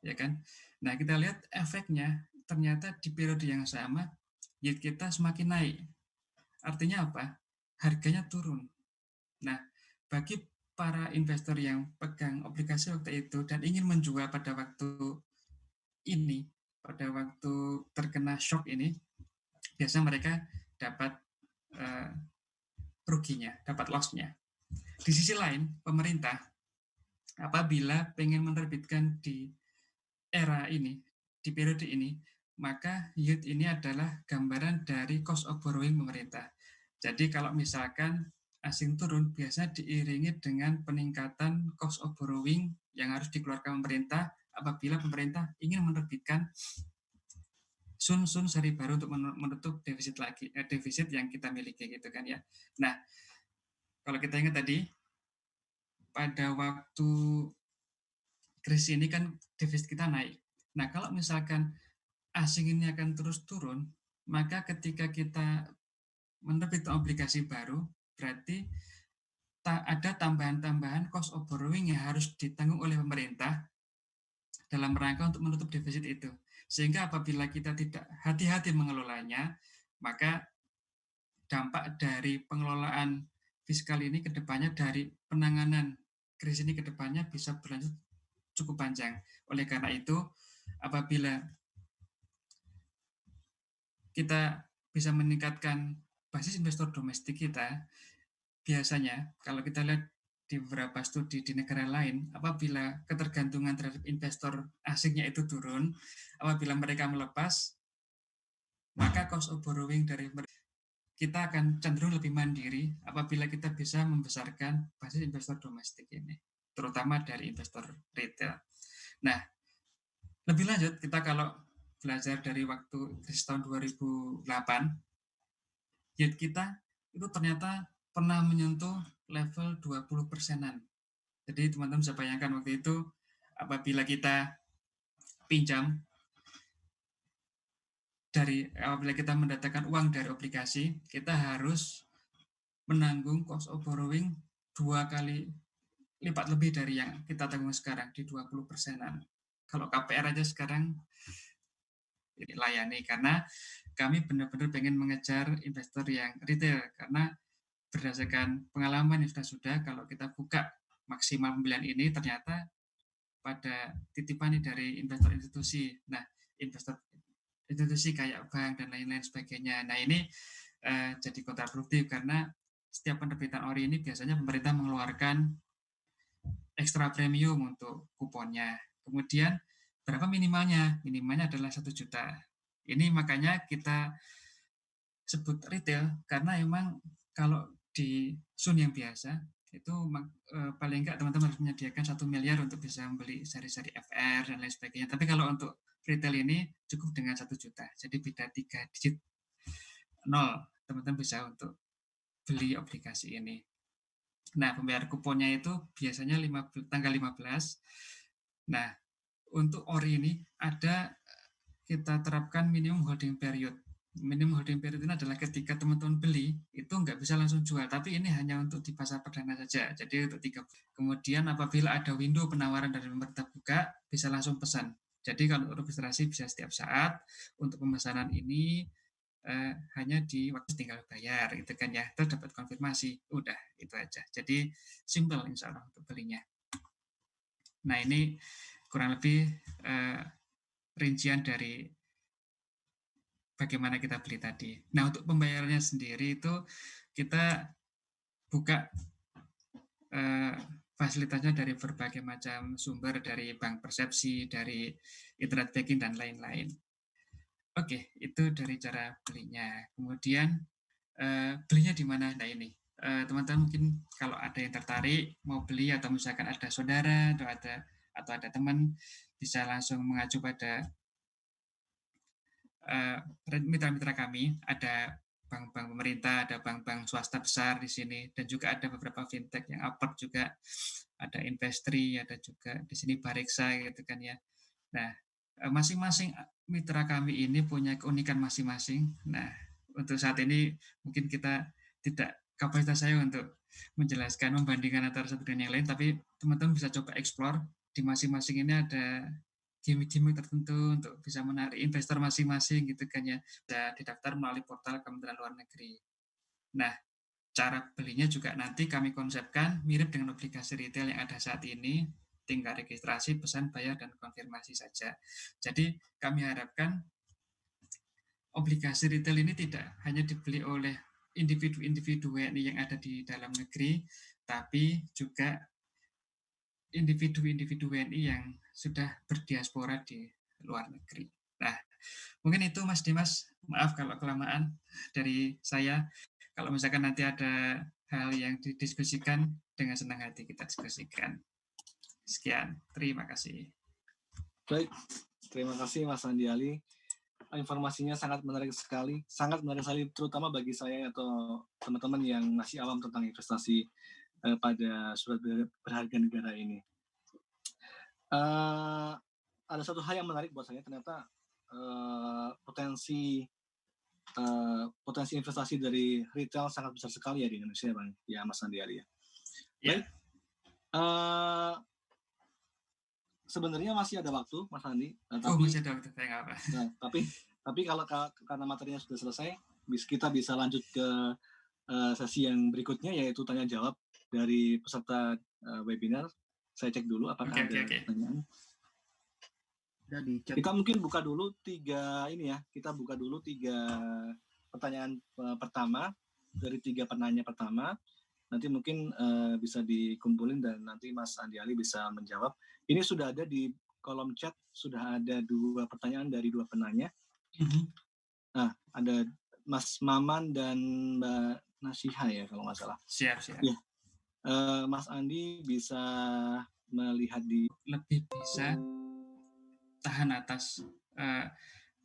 Ya kan? Nah, kita lihat efeknya ternyata di periode yang sama yield kita semakin naik. Artinya apa? Harganya turun. Nah, bagi para investor yang pegang obligasi waktu itu dan ingin menjual pada waktu ini, pada waktu terkena shock ini, biasanya mereka dapat ruginya, dapat loss-nya. Di sisi lain, pemerintah apabila pengen menerbitkan di era ini, di periode ini, maka yield ini adalah gambaran dari cost of borrowing pemerintah. Jadi kalau misalkan asing turun, biasanya diiringi dengan peningkatan cost of borrowing yang harus dikeluarkan pemerintah apabila pemerintah ingin menerbitkan sun seri baru untuk menutup defisit yang kita miliki gitu kan ya. Nah, kalau kita ingat tadi pada waktu krisis ini kan defisit kita naik. Nah, kalau misalkan asing ini akan terus turun, maka ketika kita menerbitkan obligasi baru, berarti ada tambahan-tambahan cost of borrowing yang harus ditanggung oleh pemerintah dalam rangka untuk menutup defisit itu. Sehingga apabila kita tidak hati-hati mengelolanya, maka dampak dari pengelolaan fiskal ini ke depannya dari penanganan krisis ini ke depannya bisa berlanjut cukup panjang. Oleh karena itu, apabila kita bisa meningkatkan basis investor domestik kita, biasanya kalau kita lihat di beberapa studi di negara lain, apabila ketergantungan terhadap investor asingnya itu turun, apabila mereka melepas, maka cost of borrowing dari kita akan cenderung lebih mandiri apabila kita bisa membesarkan basis investor domestik ini, terutama dari investor retail. Nah, lebih lanjut, kita kalau belajar dari waktu krisis tahun 2008, yield kita itu ternyata pernah menyentuh level 20%-an. Jadi teman-teman bisa bayangkan waktu itu apabila kita pinjam apabila kita mendatangkan uang dari obligasi, kita harus menanggung cost of borrowing 2 kali lipat lebih dari yang kita tanggung sekarang di 20%-an. Kalau KPR aja sekarang ini layani, karena kami benar-benar pengen mengejar investor yang retail, karena berdasarkan pengalaman yang sudah kalau kita buka maksimal pembelian ini ternyata pada titipan dari investor institusi. Nah, investor institusi kayak bank dan lain-lain sebagainya. Nah, ini jadi kontraproduktif karena setiap penerbitan ori ini biasanya pemerintah mengeluarkan ekstra premium untuk kuponnya. Kemudian berapa minimalnya? Minimalnya adalah 1 juta. Ini makanya kita sebut retail karena emang kalau di Sun yang biasa itu paling enggak teman-teman harus menyediakan 1 miliar untuk bisa membeli seri-seri FR dan lain sebagainya. Tapi kalau untuk retail ini cukup dengan 1 juta. Jadi beda 3 digit 0. Teman-teman bisa untuk beli obligasi ini. Nah, pembayar kuponnya itu biasanya tanggal 15. Nah, untuk ori ini ada kita terapkan minimum holding period. Minimum holding period ini adalah ketika teman-teman beli, itu nggak bisa langsung jual, tapi ini hanya untuk di pasar perdana saja. Jadi untuk 3 bulan. Kemudian apabila ada window penawaran dari pemerintah buka, bisa langsung pesan. Jadi kalau registrasi bisa setiap saat. Untuk pemesanan ini hanya di waktu tinggal bayar gitu kan ya, terus dapat konfirmasi, udah itu aja. Jadi simple insya Allah untuk belinya. Nah, ini kurang lebih rincian dari bagaimana kita beli tadi. Nah, untuk pembayarannya sendiri itu kita buka fasilitasnya dari berbagai macam sumber, dari bank persepsi, dari internet banking dan lain-lain. Oke, itu dari cara belinya. Kemudian belinya di mana? Nah, ini teman-teman mungkin kalau ada yang tertarik mau beli atau misalkan ada saudara atau ada teman, bisa langsung mengacu pada mitra-mitra kami. Ada bank-bank pemerintah, ada bank-bank swasta besar di sini, dan juga ada beberapa fintech yang Upwork juga, ada Investri, ada juga di sini Bareksa gitu kan ya. Nah, masing-masing mitra kami ini punya keunikan masing-masing. Nah, untuk saat ini mungkin kita tidak kapasitas saya untuk menjelaskan, membandingkan antara satu dengan yang lain, tapi teman-teman bisa coba explore. Di masing-masing ini ada gimmick-gimmick tertentu untuk bisa menarik investor masing-masing gitu kan ya. Bisa didaftar melalui portal Kementerian Luar Negeri. Nah, cara belinya juga nanti kami konsepkan mirip dengan obligasi retail yang ada saat ini. Tinggal registrasi, pesan, bayar, dan konfirmasi saja. Jadi kami harapkan obligasi retail ini tidak hanya dibeli oleh individu-individu WNI yang ada di dalam negeri, tapi juga individu-individu WNI yang sudah berdiaspora di luar negeri. Nah, mungkin itu Mas Dimas. Maaf kalau kelamaan dari saya. Kalau misalkan nanti ada hal yang didiskusikan, dengan senang hati kita diskusikan. Sekian, terima kasih. Baik, terima kasih Mas Andi Ali. Informasinya sangat menarik sekali, terutama bagi saya atau teman-teman yang masih awam tentang investasi pada surat berharga negara ini. Ada satu hal yang menarik buat saya, ternyata potensi investasi dari retail sangat besar sekali ya di Indonesia, Bang. Ya, Mas Andi Ali ya. Baik. Sebenarnya masih ada waktu, Mas Andi. Masih ada waktu, saya nggak apa. Nah, tapi kalau karena materinya sudah selesai, kita bisa lanjut ke sesi yang berikutnya, yaitu tanya jawab dari peserta webinar. Saya cek dulu apakah Oke. ada pertanyaan. Ada di chat. Kita mungkin buka dulu tiga pertanyaan pertama dari 3 penanya pertama. Nanti mungkin bisa dikumpulin dan nanti Mas Andi Ali bisa menjawab. Ini sudah ada di kolom chat, sudah ada 2 pertanyaan dari 2 penanya. Nah, ada Mas Maman dan Mbak Nasiha ya kalau nggak salah. Siap. Ya. Mas Andi bisa melihat di Lebih bisa tahan atas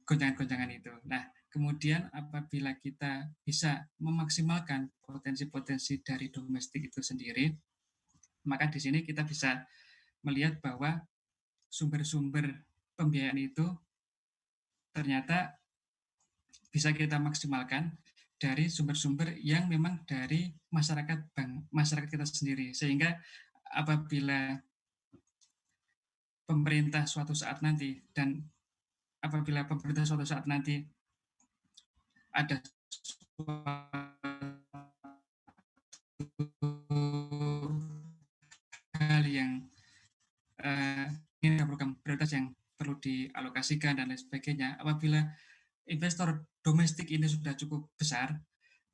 gonjangan-gonjangan itu. Nah, kemudian apabila kita bisa memaksimalkan potensi-potensi dari domestik itu sendiri, maka di sini kita bisa melihat bahwa sumber-sumber pembiayaan itu ternyata bisa kita maksimalkan dari sumber-sumber yang memang dari masyarakat kita sendiri. Sehingga apabila pemerintah suatu saat nanti ada hal yang ini program prioritas yang perlu dialokasikan dan lain sebagainya, apabila investor domestik ini sudah cukup besar,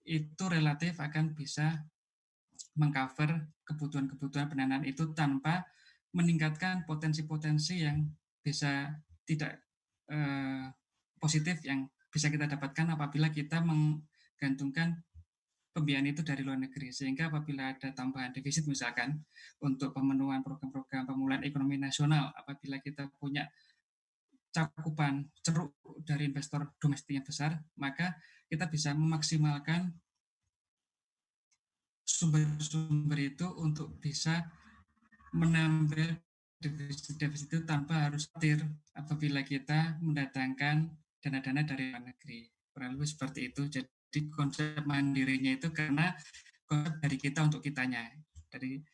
itu relatif akan bisa mengcover kebutuhan-kebutuhan pendanaan itu tanpa meningkatkan potensi-potensi yang bisa tidak positif yang bisa kita dapatkan apabila kita menggantungkan pembiayaan itu dari luar negeri. Sehingga apabila ada tambahan defisit misalkan untuk pemenuhan program-program pemulihan ekonomi nasional, apabila kita punya cakupan ceruk dari investor domestik yang besar, maka kita bisa memaksimalkan sumber-sumber itu untuk bisa menambah defisit itu tanpa harus khawatir apabila kita mendatangkan dana-dana dari luar negeri. Kurang lebih seperti itu. Jadi konsep mandirinya itu karena konsep dari kita untuk kitanya. Jadi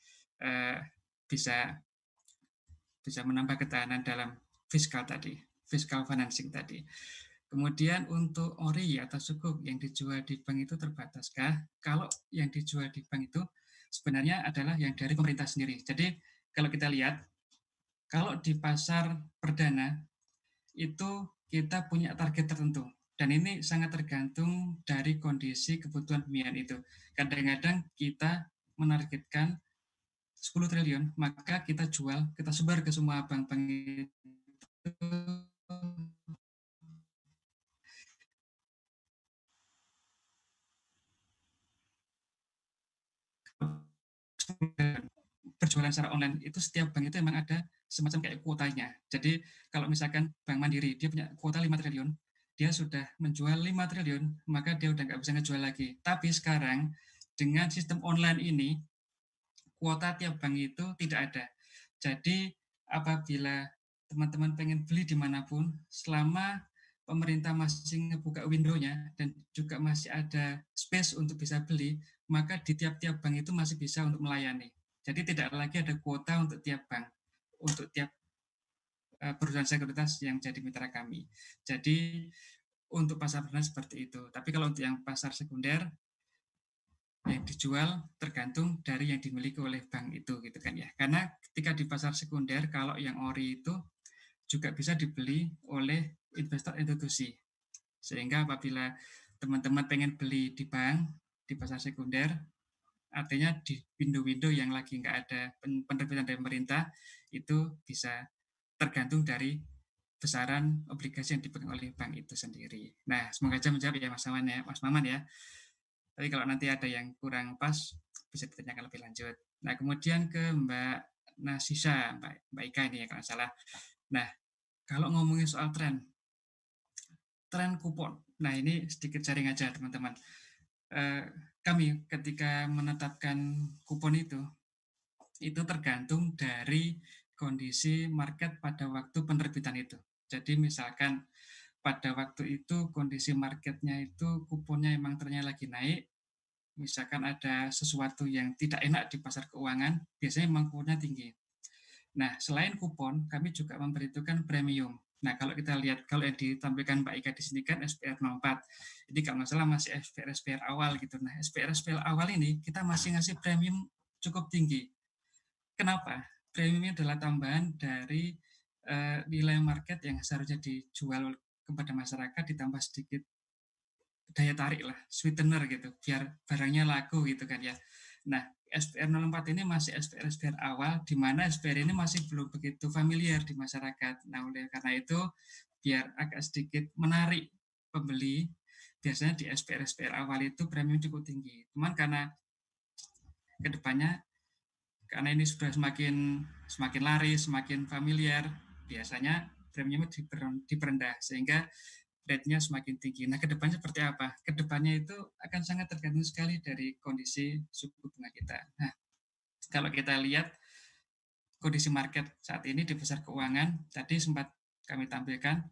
bisa menambah ketahanan dalam fiskal financing tadi. Kemudian untuk ori atau sukuk yang dijual di bank itu terbataskah? Kalau yang dijual di bank itu sebenarnya adalah yang dari pemerintah sendiri. Jadi kalau kita lihat, kalau di pasar perdana itu kita punya target tertentu. Dan ini sangat tergantung dari kondisi kebutuhan pembiayaan itu. Kadang-kadang kita menargetkan 10 triliun, maka kita jual, kita sebar ke semua bank-bank itu berjualan secara online itu setiap bank itu memang ada semacam kayak kuotanya. Jadi kalau misalkan Bank Mandiri dia punya kuota 5 triliun, dia sudah menjual 5 triliun, maka dia udah nggak bisa ngejual lagi. Tapi sekarang dengan sistem online ini, kuota tiap bank itu tidak ada. Jadi apabila teman-teman pengen beli dimanapun, selama pemerintah masih ngebuka window-nya dan juga masih ada space untuk bisa beli, maka di tiap-tiap bank itu masih bisa untuk melayani. Jadi tidak lagi ada kuota untuk tiap bank, untuk tiap perusahaan sekuritas yang jadi mitra kami. Jadi untuk pasar perdana seperti itu. Tapi kalau untuk yang pasar sekunder, yang dijual tergantung dari yang dimiliki oleh bank itu, gitu kan ya. Karena ketika di pasar sekunder, kalau yang ori itu juga bisa dibeli oleh investor institusi. Sehingga apabila teman-teman pengen beli di bank, di pasar sekunder, artinya di window-window yang lagi nggak ada penerbitan dari pemerintah, itu bisa tergantung dari besaran obligasi yang dipegang oleh bank itu sendiri. Nah, semoga aja menjawab ya Mas Maman ya. Tapi kalau nanti ada yang kurang pas, bisa ditanyakan lebih lanjut. Nah, kemudian ke Mbak Nasisa, Mbak Ika ini ya kalau salah. Nah, kalau ngomongin soal tren kupon. Nah, ini sedikit sharing aja teman-teman. Kami ketika menetapkan kupon itu tergantung dari kondisi market pada waktu penerbitan itu. Jadi misalkan pada waktu itu kondisi marketnya itu kuponnya emang ternyata lagi naik, misalkan ada sesuatu yang tidak enak di pasar keuangan, biasanya emang kuponnya tinggi. Nah, selain kupon, kami juga memperhitungkan premium. Nah, kalau kita lihat, kalau yang ditampilkan Mbak Ika di sini kan SPR 04. Jadi kalau nggak salah masih SPR awal gitu. Nah, SPR awal ini kita masih ngasih premium cukup tinggi. Kenapa? Premium adalah tambahan dari nilai market yang seharusnya dijual kepada masyarakat, ditambah sedikit daya tarik lah, sweetener gitu, biar barangnya laku gitu kan ya. Nah, SPR 04 ini masih SPR awal, di mana SPR ini masih belum begitu familiar di masyarakat. Nah, oleh karena itu, biar agak sedikit menarik pembeli, biasanya di SPR awal itu premium cukup tinggi. Cuman karena kedepannya, karena ini sudah semakin laris, semakin familiar, biasanya premiumnya diperendah, sehingga rate-nya semakin tinggi. Nah, kedepannya seperti apa? Kedepannya itu akan sangat tergantung sekali dari kondisi suku bunga kita. Nah, kalau kita lihat kondisi market saat ini di pasar keuangan, tadi sempat kami tampilkan,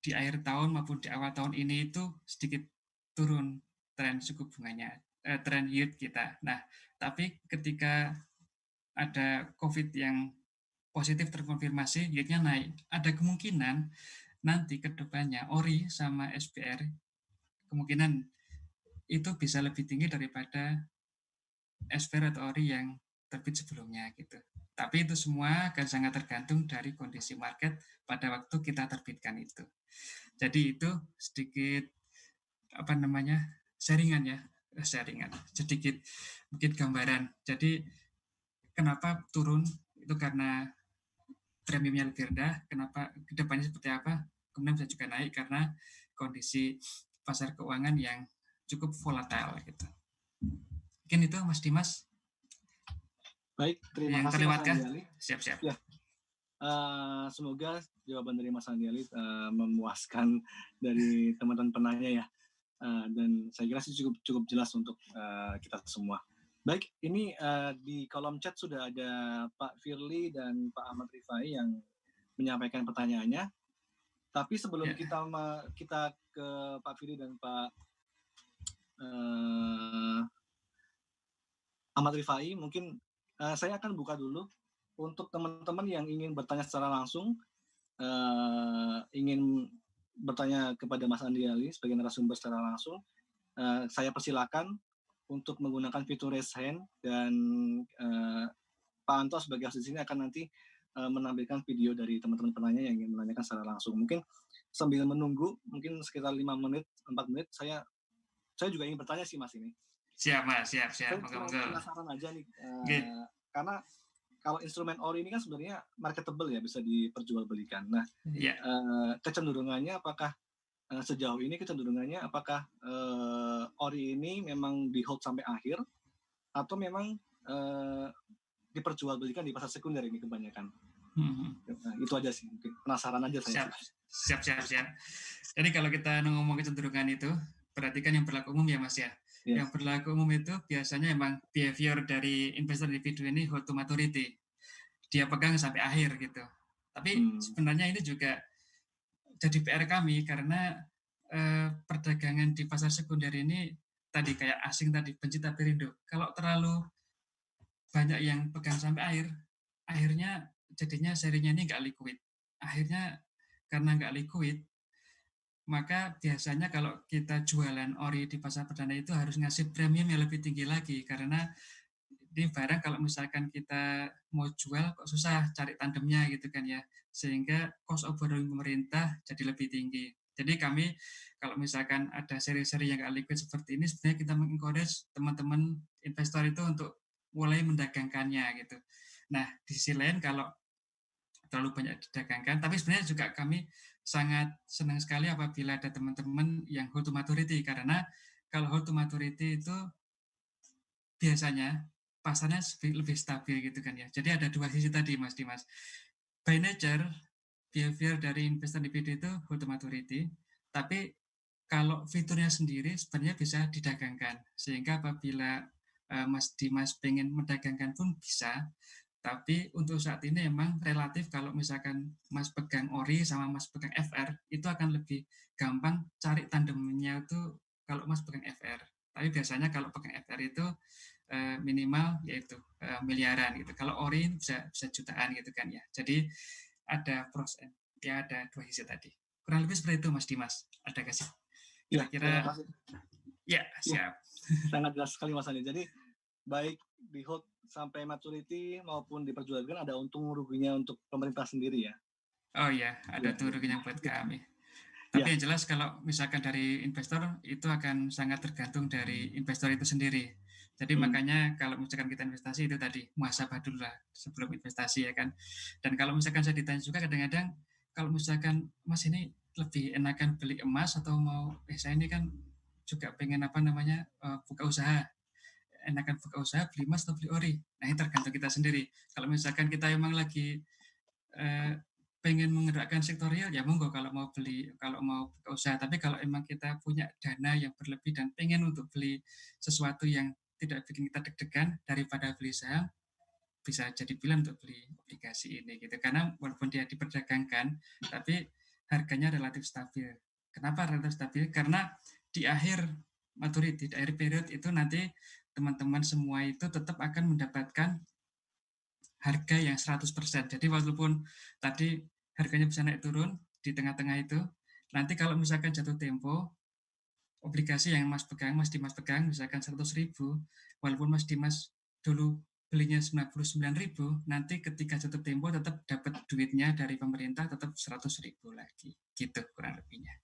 di akhir tahun maupun di awal tahun ini itu sedikit turun tren suku bunganya, tren yield kita. Nah, tapi ketika ada COVID yang positif terkonfirmasi, yield-nya naik. Ada kemungkinan nanti ke depannya ORI sama SPR kemungkinan itu bisa lebih tinggi daripada SPR atau ORI yang terbit sebelumnya gitu. Tapi itu semua akan sangat tergantung dari kondisi market pada waktu kita terbitkan itu. Jadi itu sedikit sharingan, sedikit mungkin gambaran. Jadi kenapa turun itu karena premiumnya lebih rendah, kenapa kedepannya seperti apa, kemudian bisa juga naik karena kondisi pasar keuangan yang cukup volatile gitu. Mungkin itu Mas Dimas. Baik, terima yang kasih terlewat Mas Andi Ali. Siap. Ya. Semoga jawaban dari Mas Andi Ali memuaskan dari teman-teman penanya ya. Dan saya kira sih cukup jelas untuk kita semua. Baik, ini di kolom chat sudah ada Pak Firly dan Pak Ahmad Rifai yang menyampaikan pertanyaannya. Tapi sebelum kita ke Pak Firly dan Pak Ahmad Rifai, mungkin saya akan buka dulu untuk teman-teman yang ingin bertanya secara langsung, ingin bertanya kepada Mas Andi Ali sebagai narasumber secara langsung. Saya persilakan untuk menggunakan fitur raise hand, dan Pak Anto sebagai host di sini akan nanti menampilkan video dari teman-teman penanya yang ingin menanyakan secara langsung. Mungkin sambil menunggu, mungkin sekitar 5 menit, 4 menit, saya juga ingin bertanya sih Mas ini. Siap Mas, siap. Saya penasaran aja nih, karena kalau instrumen ORI ini kan sebenarnya marketable ya, bisa diperjualbelikan. Nah, kecenderungannya apakah sejauh ini apakah ORI ini memang di hold sampai akhir atau memang diperjualbelikan di pasar sekunder ini kebanyakan? Itu aja sih, mungkin penasaran aja saya. Siap. Jadi kalau kita ngomong kecenderungan itu, perhatikan yang berlaku umum ya Mas ya. Yes. Yang berlaku umum itu biasanya emang behavior dari investor individu ini hold to maturity. Dia pegang sampai akhir gitu. Tapi sebenarnya ini juga jadi PR kami karena perdagangan di pasar sekunder ini tadi kayak asing tadi, benci tapi rindu. Kalau terlalu banyak yang pegang sampai akhir, akhirnya jadinya serinya ini nggak liquid. Akhirnya karena nggak liquid, maka biasanya kalau kita jualan ORI di pasar perdana itu harus ngasih premium yang lebih tinggi lagi, karena ini barang kalau misalkan kita mau jual kok susah cari tandemnya gitu kan ya, sehingga cost of borrowing pemerintah jadi lebih tinggi. Jadi kami kalau misalkan ada seri-seri yang nggak liquid seperti ini, sebenarnya kita mengencourage teman-teman investor itu untuk mulai mendagangkannya gitu. Nah di sisi lain kalau terlalu banyak didagangkan, tapi sebenarnya juga kami sangat senang sekali apabila ada teman-teman yang hold to maturity, karena kalau hold to maturity itu biasanya pasarnya lebih stabil gitu kan ya. Jadi ada dua sisi tadi Mas Dimas. By nature, behavior dari investor individu itu hold to maturity, tapi kalau fiturnya sendiri sebenarnya bisa didagangkan, sehingga apabila Mas Dimas pengen mendagangkan pun bisa. Tapi untuk saat ini memang relatif kalau misalkan Mas pegang ORI sama Mas pegang FR, itu akan lebih gampang cari tandemnya itu kalau Mas pegang FR. Tapi biasanya kalau pegang FR itu minimal yaitu miliaran gitu. Kalau ORI bisa jutaan gitu kan ya. Jadi ada pros ya, ada dua sisi tadi. Kurang lebih seperti itu Mas Dimas. Ada kasih kira-kira? Ya, siap. Sangat jelas sekali Mas Andi. Jadi baik di hold sampai maturity maupun diperjualkan ada untung ruginya untuk pemerintah sendiri ya. Oh iya, ada Iya. tuh ruginya buat kami. Tapi Ya. yang jelas kalau misalkan dari investor itu akan sangat tergantung dari investor itu sendiri. Jadi makanya kalau misalkan kita investasi itu tadi muhasabah dulu lah sebelum investasi ya kan. Dan kalau misalkan saya ditanya juga kadang-kadang kalau misalkan Mas ini lebih enakan beli emas atau mau saya ini kan juga pengen buka usaha. Enakan buka usaha beli emas atau beli ori. Nah, ini tergantung kita sendiri. Kalau misalkan kita emang lagi pengen menggerakkan sektorial ya monggo kalau mau buka usaha, tapi kalau emang kita punya dana yang berlebih dan pengen untuk beli sesuatu yang tidak bikin kita deg-degan daripada beli saham, bisa jadi pilihan untuk beli obligasi ini gitu, karena walaupun dia diperdagangkan tapi harganya relatif stabil. Kenapa relatif stabil? Karena di akhir maturity, di akhir period itu nanti teman-teman semua itu tetap akan mendapatkan harga yang 100%. Jadi walaupun tadi harganya bisa naik turun di tengah-tengah itu, nanti kalau misalkan jatuh tempo, obligasi yang Mas Dimas pegang, misalkan 100.000, walaupun Mas Dimas dulu belinya 99.000, nanti ketika jatuh tempo tetap dapat duitnya dari pemerintah tetap 100.000 lagi. Gitu kurang lebihnya.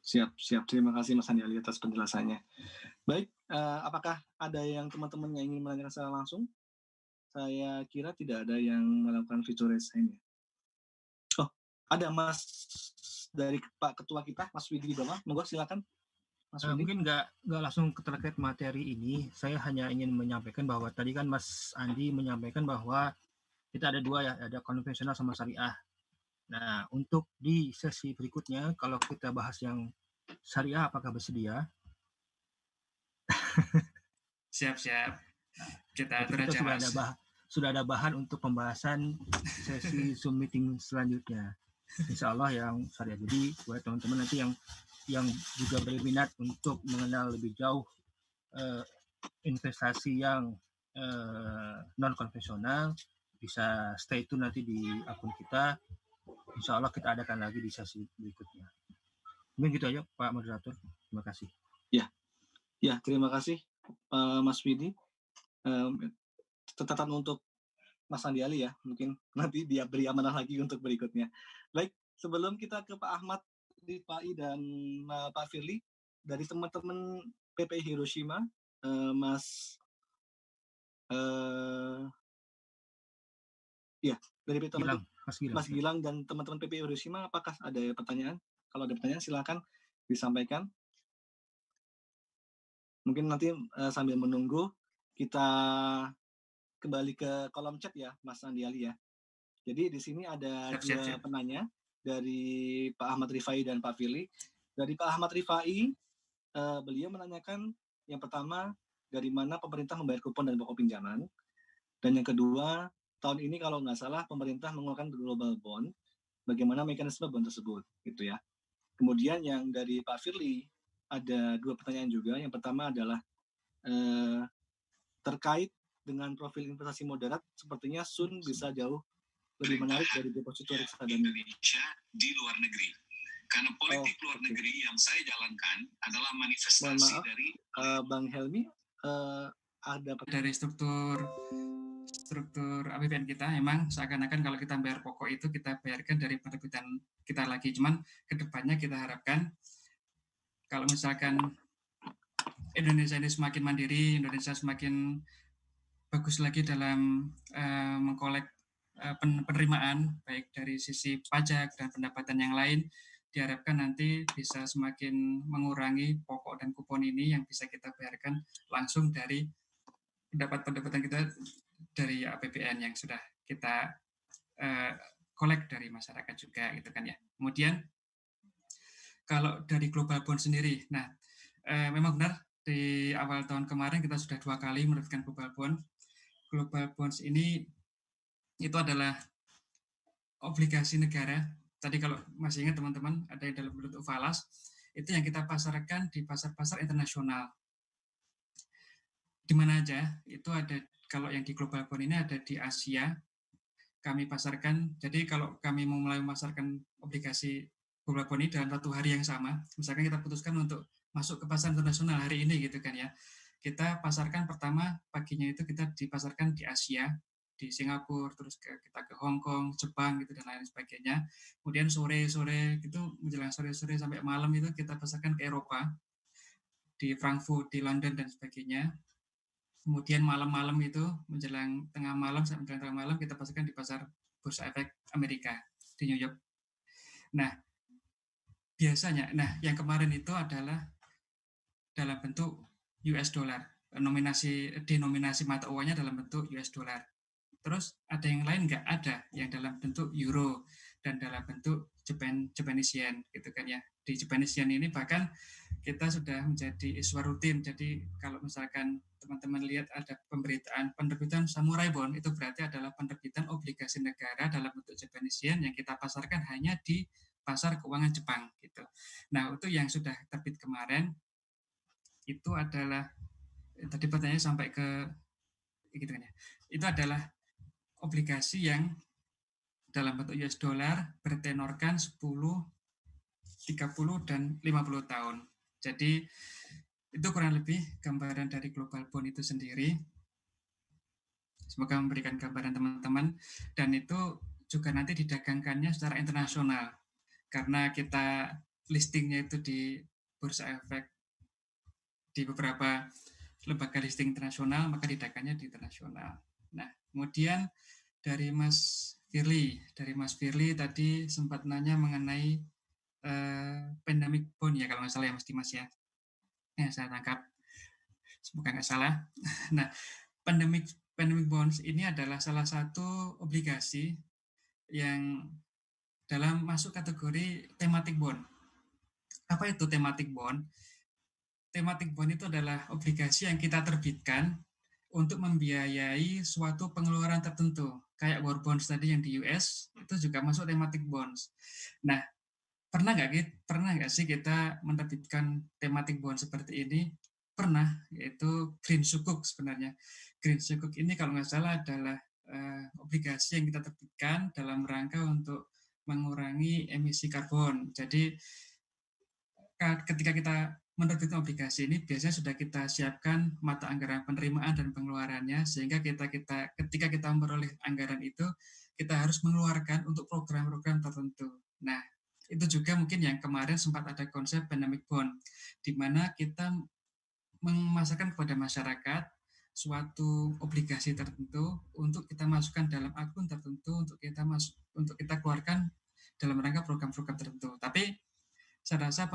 Siap. Terima kasih Mas Andi Ali atas penjelasannya. Baik, apakah ada yang teman-teman yang ingin menanyakan secara langsung? Saya kira tidak ada yang melakukan fitur raise hand. Oh, ada Mas dari Pak Ketua kita, Mas Widi di bawah. Monggo silakan. Mas Widi. Mungkin nggak langsung terkait materi ini. Saya hanya ingin menyampaikan bahwa tadi kan Mas Andi menyampaikan bahwa kita ada dua ya, ada konvensional sama syariah. Nah, untuk di sesi berikutnya, kalau kita bahas yang syariah, apakah bersedia? Siap. Kita atur aja, Mas. Sudah ada bahan untuk pembahasan sesi Zoom meeting selanjutnya. Insya Allah yang syariah. Jadi buat teman-teman nanti yang juga berminat untuk mengenal lebih jauh investasi yang non konvensional, bisa stay tune nanti di akun kita. Insya Allah kita adakan lagi di sesi berikutnya. Mungkin gitu aja Pak Moderator. Terima kasih. Ya, terima kasih Mas Widi. Catatan untuk Mas Andi Ali ya, mungkin nanti dia beri amanah lagi untuk berikutnya. Baik, sebelum kita ke Pak Ahmad Rifai dan Pak Firly, dari teman-teman PPI Hiroshima, Mas dari Mas Gilang dan teman-teman PPI Hiroshima, apakah ada pertanyaan? Kalau ada pertanyaan silakan disampaikan. Mungkin nanti sambil menunggu kita kembali ke kolom chat ya, Mas Andi Ali ya. Jadi di sini ada dua penanya dari Pak Ahmad Rifai dan Pak Firly. Dari Pak Ahmad Rifai, beliau menanyakan yang pertama, dari mana pemerintah membayar kupon dan pokok pinjaman. Dan yang kedua, tahun ini kalau nggak salah pemerintah mengeluarkan global bond, bagaimana mekanisme bond tersebut, gitu ya. Kemudian yang dari Pak Firly, ada dua pertanyaan juga. Yang pertama adalah terkait dengan profil investasi moderat, sepertinya Sun bisa jauh lebih menarik dari deposito reksadana Indonesia di luar negeri. Karena politik luar negeri yang saya jalankan adalah manifestasi dari Bang Helmi, ada dari struktur APBN kita, memang seakan-akan kalau kita bayar pokok itu kita bayarkan dari penerbitan kita lagi. Cuman kedepannya kita harapkan kalau misalkan Indonesia ini semakin mandiri, Indonesia semakin bagus lagi dalam mengkolek penerimaan baik dari sisi pajak dan pendapatan yang lain, diharapkan nanti bisa semakin mengurangi pokok dan kupon ini yang bisa kita bayarkan langsung dari pendapatan kita dari APBN yang sudah kita kolek dari masyarakat juga gitu kan ya. Kemudian kalau dari global bond sendiri, nah memang benar di awal tahun kemarin kita sudah 2 kali menerbitkan global bond. Global bonds ini itu adalah obligasi negara. Tadi kalau masih ingat teman-teman, ada yang dalam bentuk falas, itu yang kita pasarkan di pasar-pasar internasional. Di mana aja, itu ada, kalau yang di global bond ini ada di Asia, kami pasarkan, jadi kalau kami mau mulai memasarkan obligasi global bond ini dalam 1 hari yang sama, misalkan kita putuskan untuk masuk ke pasar internasional hari ini gitu kan ya, kita pasarkan pertama paginya itu kita dipasarkan di Asia, di Singapura, terus kita ke Hong Kong, Jepang gitu dan lain sebagainya. Kemudian sore-sore gitu menjelang sore-sore sampai malam itu kita pasarkan ke Eropa, di Frankfurt, di London dan sebagainya. Kemudian malam-malam itu menjelang tengah malam sampai menjelang tengah malam kita pasarkan di pasar Bursa Efek Amerika di New York. Nah, biasanya, yang kemarin itu adalah dalam bentuk US dollar, denominasi mata uangnya dalam bentuk US dollar. Terus ada yang lain nggak? Ada yang dalam bentuk euro dan dalam bentuk Japanese yen gitu kan ya. Di Japanese yen ini bahkan kita sudah menjadi isu rutin. Jadi kalau misalkan teman-teman lihat ada penerbitan samurai bond, itu berarti adalah penerbitan obligasi negara dalam bentuk Japanese yen yang kita pasarkan hanya di pasar keuangan Jepang gitu. Nah, itu yang sudah terbit kemarin itu adalah tadi pertanyaannya sampai ke gitu kan ya. Itu adalah obligasi yang dalam bentuk US dollar bertenorkan 10, 30 dan 50 tahun. Jadi itu kurang lebih gambaran dari global bond itu sendiri. Semoga memberikan gambaran teman-teman dan itu juga nanti didagangkannya secara internasional. Karena kita listingnya itu di Bursa Efek di beberapa lembaga listing internasional, maka didagangnya di internasional. Nah, kemudian dari Mas Firly tadi sempat nanya mengenai pandemic bond ya, kalau nggak salah ya Mas Dimas ya. Ya, saya tangkap. Semoga nggak salah. Nah, pandemic bonds ini adalah salah satu obligasi yang dalam masuk kategori thematic bond. Apa itu thematic bond? Thematic bond itu adalah obligasi yang kita terbitkan untuk membiayai suatu pengeluaran tertentu. Kayak war bonds tadi yang di US, itu juga masuk thematic bonds. Nah, pernah nggak sih kita menerbitkan thematic bond seperti ini? Pernah, yaitu Green Sukuk sebenarnya. Green Sukuk ini kalau nggak salah adalah obligasi yang kita terbitkan dalam rangka untuk mengurangi emisi karbon. Jadi ketika kita menerbitkan obligasi ini biasanya sudah kita siapkan mata anggaran penerimaan dan pengeluarannya sehingga ketika kita memperoleh anggaran itu kita harus mengeluarkan untuk program-program tertentu. Nah, itu juga mungkin yang kemarin sempat ada konsep pandemic bond di mana kita memasarkan kepada masyarakat suatu obligasi tertentu untuk kita masukkan dalam akun tertentu untuk kita keluarkan dalam rangka program-program tertentu. Tapi saya rasa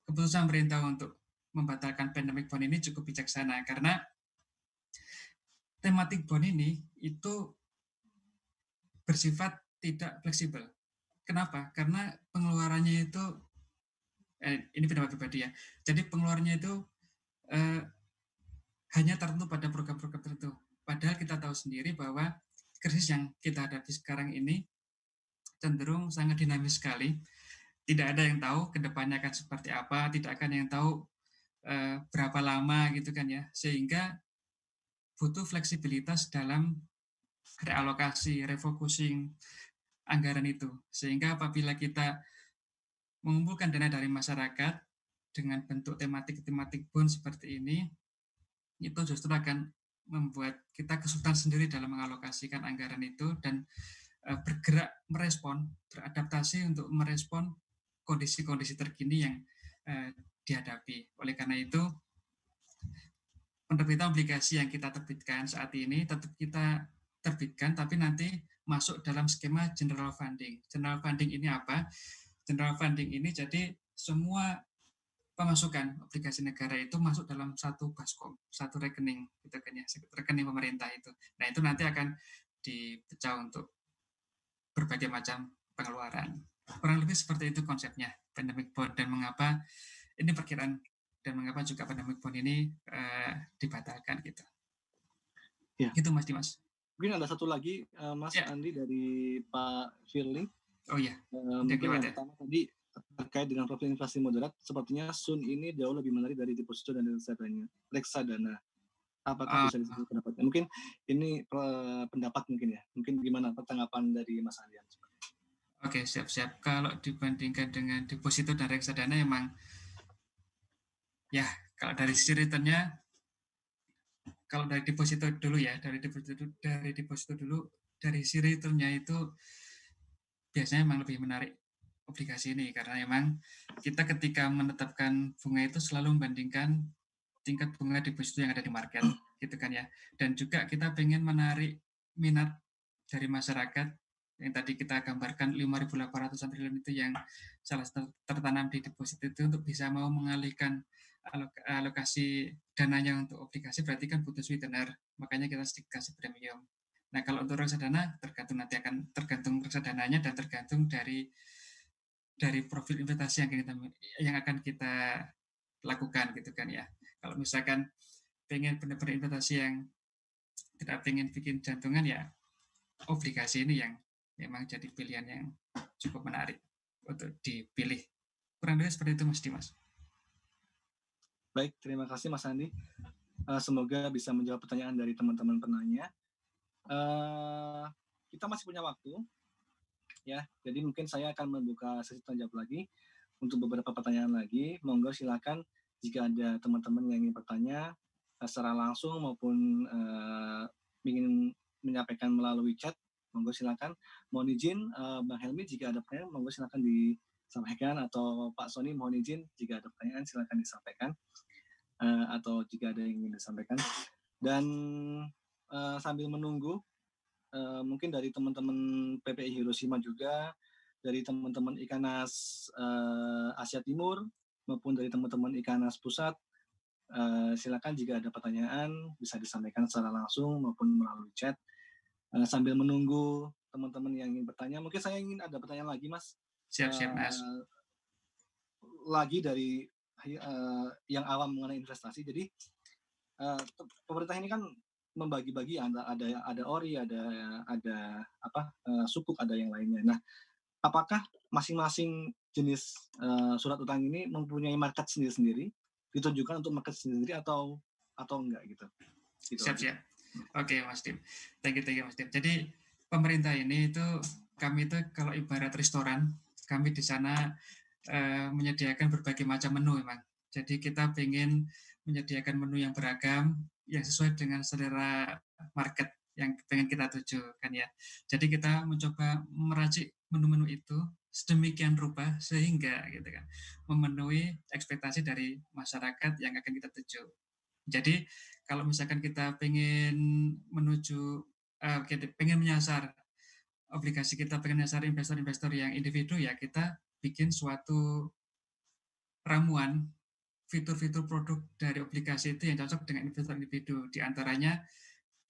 keputusan pemerintah untuk membatalkan pandemic bond ini cukup bijaksana karena thematic bond ini itu bersifat tidak fleksibel. Kenapa? Karena pengeluarannya itu ini pendapat pribadi ya. Jadi pengeluarannya itu hanya tertentu pada program-program tertentu. Padahal kita tahu sendiri bahwa krisis yang kita hadapi sekarang ini cenderung sangat dinamis sekali. Tidak ada yang tahu ke depannya akan seperti apa, tidak akan yang tahu berapa lama gitu kan ya. Sehingga butuh fleksibilitas dalam realokasi, refocusing anggaran itu. Sehingga apabila kita mengumpulkan dana dari masyarakat dengan bentuk tematik bond seperti ini, itu justru akan membuat kita kesulitan sendiri dalam mengalokasikan anggaran itu dan bergerak beradaptasi untuk merespon kondisi-kondisi terkini yang dihadapi. Oleh karena itu, penerbitan obligasi yang kita terbitkan saat ini tetap kita terbitkan, tapi nanti masuk dalam skema general funding. General funding ini apa? General funding ini jadi semua pemasukan obligasi negara itu masuk dalam satu baskom, satu rekening, gitu kan ya, rekening pemerintah itu. Nah, itu nanti akan dipecah untuk berbagai macam pengeluaran. Kurang lebih seperti itu konsepnya pandemic bond dan mengapa ini perkiraan dan mengapa juga pandemic bond ini dibatalkan gitu. Ya. Gitu Mas Dimas. Mungkin ada satu lagi Mas Andi dari Pak Firly. Oh iya. Mungkin yang pertama tadi terkait dengan profil inflasi moderat, sepertinya Sun ini jauh lebih menarik dari deposito dan reksadana. Apakah bisa disebut pendapatnya? Mungkin ini pendapat mungkin ya. Mungkin gimana tanggapan dari Mas Andi? Oke, siap-siap. Kalau dibandingkan dengan deposito dan reksadana emang ya kalau dari sisi returnnya kalau dari deposito dulu ya, dari deposito dulu, dari si returnnya itu biasanya memang lebih menarik obligasi ini, karena memang kita ketika menetapkan bunga itu selalu membandingkan tingkat bunga deposito yang ada di market, gitu kan ya. Dan juga kita pengen menarik minat dari masyarakat yang tadi kita gambarkan 5.800 triliun itu yang salah satu tertanam di deposito itu untuk bisa mau mengalihkan alokasi dananya untuk obligasi, berarti kan butuh sweetener, makanya kita sedikit kasih premium. Nah, kalau untuk reksadana tergantung nanti akan tergantung reksadananya dan tergantung dari profil investasi yang akan kita lakukan, gitu kan ya. Kalau misalkan pengen benar-benar investasi yang tidak pengen bikin jantungan, ya obligasi ini yang memang jadi pilihan yang cukup menarik untuk dipilih. Kurang lebih seperti itu, Mas Dimas. Baik, terima kasih Mas Andi. Semoga bisa menjawab pertanyaan dari teman-teman penanya. Kita masih punya waktu, ya. Jadi mungkin saya akan membuka sesi tanya jawab lagi untuk beberapa pertanyaan lagi. Monggo silakan jika ada teman-teman yang ingin bertanya secara langsung maupun ingin menyampaikan melalui chat, monggo silakan. Mohon izin Bang Helmi jika ada pertanyaan, monggo silakan disampaikan, atau Pak Sony mohon izin jika ada pertanyaan silakan disampaikan, atau jika ada yang ingin disampaikan. Dan sambil menunggu, mungkin dari teman-teman PPI Hiroshima juga, dari teman-teman Ikanas Asia Timur, maupun dari teman-teman Ikanas Pusat, silakan jika ada pertanyaan bisa disampaikan secara langsung maupun melalui chat. Sambil menunggu teman-teman yang ingin bertanya, mungkin saya ingin ada pertanyaan lagi, Mas. Siap, Mas. Lagi dari yang awam mengenai investasi. Jadi pemerintah ini kan membagi-bagi, ada ori, ada sukuk, ada yang lainnya. Nah, apakah masing-masing jenis surat utang ini mempunyai market sendiri-sendiri, ditunjukkan untuk market sendiri atau enggak gitu? Siap. Oke, Mas Dim. Thank you Mas Dim. Jadi pemerintah ini itu, kami itu kalau ibarat restoran, kami di sana menyediakan berbagai macam menu memang. Jadi kita ingin menyediakan menu yang beragam, yang sesuai dengan selera market yang pengen kita tuju kan ya. Jadi kita mencoba meracik menu-menu itu sedemikian rupa sehingga gitu kan memenuhi ekspektasi dari masyarakat yang akan kita tuju. Jadi kalau misalkan kita pengen menyasar obligasi, kita pengen menyasar investor-investor yang individu, ya kita bikin suatu ramuan fitur-fitur produk dari obligasi itu yang cocok dengan investor individu. Di antaranya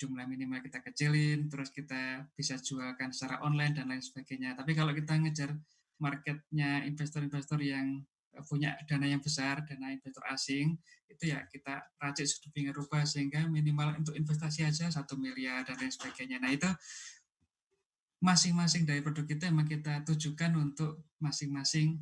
jumlah minimal kita kecilin, terus kita bisa jualkan secara online dan lain sebagainya. Tapi kalau kita ngejar marketnya investor-investor yang punya dana yang besar, dana investor asing, itu ya kita racik sedemikian rupa sehingga minimal untuk investasi aja 1 miliar dan lain sebagainya. Nah, itu masing-masing dari produk kita memang kita tujukan untuk masing-masing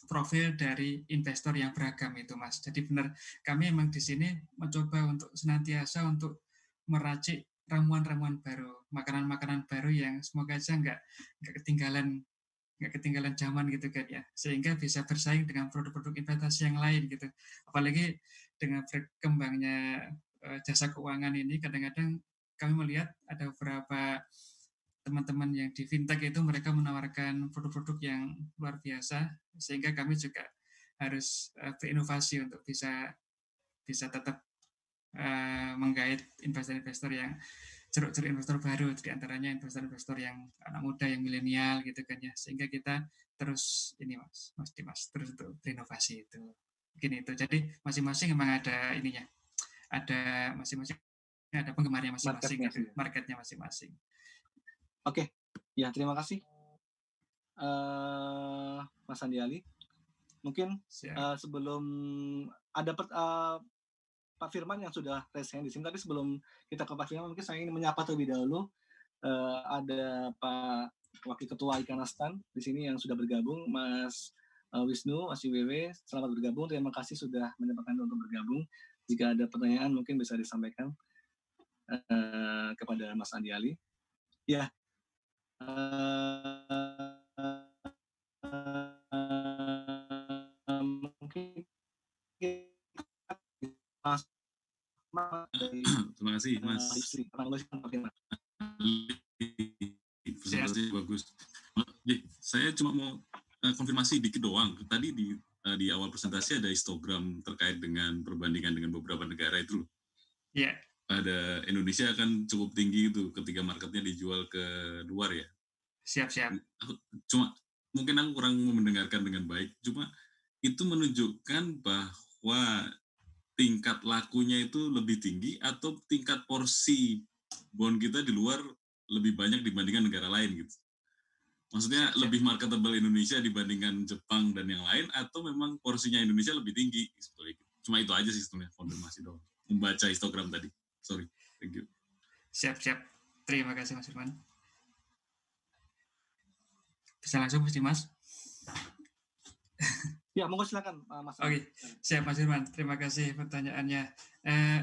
profil dari investor yang beragam itu, Mas. Jadi benar, kami memang di sini mencoba untuk senantiasa untuk meracik ramuan-ramuan baru, makanan-makanan baru yang semoga aja nggak ketinggalan zaman gitu kan ya, sehingga bisa bersaing dengan produk-produk investasi yang lain gitu. Apalagi dengan berkembangnya jasa keuangan ini, kadang-kadang kami melihat ada beberapa teman-teman yang di fintech itu mereka menawarkan produk-produk yang luar biasa, sehingga kami juga harus berinovasi untuk bisa tetap menggait investor-investor yang ceruk-ceruk investor baru, di antaranya investor-investor yang anak muda, yang milenial gitu kan ya, sehingga kita terus ini Mas Dimas terus untuk berinovasi itu. Mungkin itu. Jadi masing-masing memang ada ininya. Ada masing-masing ada penggemarnya masing-masing, marketnya masing-masing. Oke, ya terima kasih Mas Andi Ali. Mungkin sebelum ada Pak Firman yang sudah raise hand di sini, tapi sebelum kita ke Pak Firman, mungkin saya ingin menyapa terlebih dahulu ada Pak Wakil Ketua Ikanastan di sini yang sudah bergabung, Mas Wisnu, Mas IWW, selamat bergabung. Terima kasih sudah menyempatkan untuk bergabung. Jika ada pertanyaan mungkin bisa disampaikan kepada Mas Andi Ali. Ya. Mungkin Terima kasih, Mas. Istri, presentasi bagus. Saya cuma mau konfirmasi dikit doang. Tadi di awal presentasi ada histogram terkait dengan perbandingan dengan beberapa negara itu loh. Iya. Ada Indonesia kan cukup tinggi itu ketika marketnya dijual ke luar ya. Siap. Cuma mungkin aku kurang mendengarkan dengan baik. Cuma itu menunjukkan bahwa tingkat lakunya itu lebih tinggi atau tingkat porsi bond kita di luar lebih banyak dibandingkan negara lain gitu. Maksudnya lebih marketable Indonesia dibandingkan Jepang dan yang lain, atau memang porsinya Indonesia lebih tinggi? Cuma itu aja sih sebenarnya, konfirmasi doang. Membaca histogram tadi. Sorry, thank you. Siap. Terima kasih Mas Firman. Bisa langsung Mas? Ya, monggo silakan Mas. Oke, siap Mas Firman. Terima kasih pertanyaannya.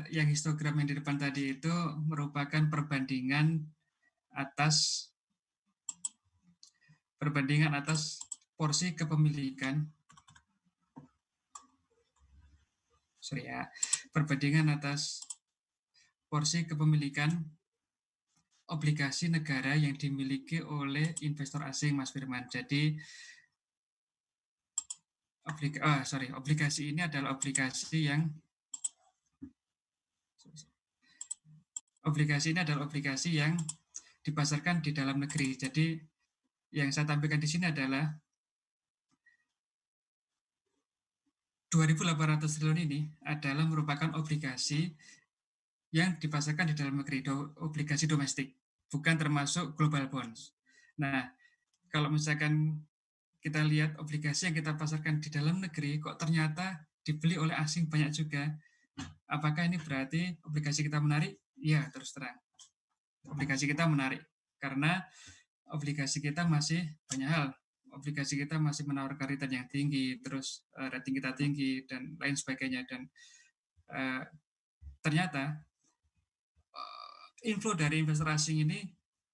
Yang histogram yang di depan tadi itu merupakan perbandingan atas porsi kepemilikan. Perbandingan atas porsi kepemilikan obligasi negara yang dimiliki oleh investor asing, Mas Firman. Jadi obligasi ini adalah obligasi yang dipasarkan di dalam negeri. Jadi yang saya tampilkan di sini adalah 2.800 triliun ini adalah merupakan obligasi yang dipasarkan di dalam negeri, obligasi domestik, bukan termasuk global bonds. Nah, kalau misalkan kita lihat obligasi yang kita pasarkan di dalam negeri, kok ternyata dibeli oleh asing banyak juga. Apakah ini berarti obligasi kita menarik? Ya, terus terang. Obligasi kita menarik, karena obligasi kita masih banyak hal. Obligasi kita masih menawarkan return yang tinggi, terus rating kita tinggi, dan lain sebagainya. Dan ternyata inflow dari investor asing ini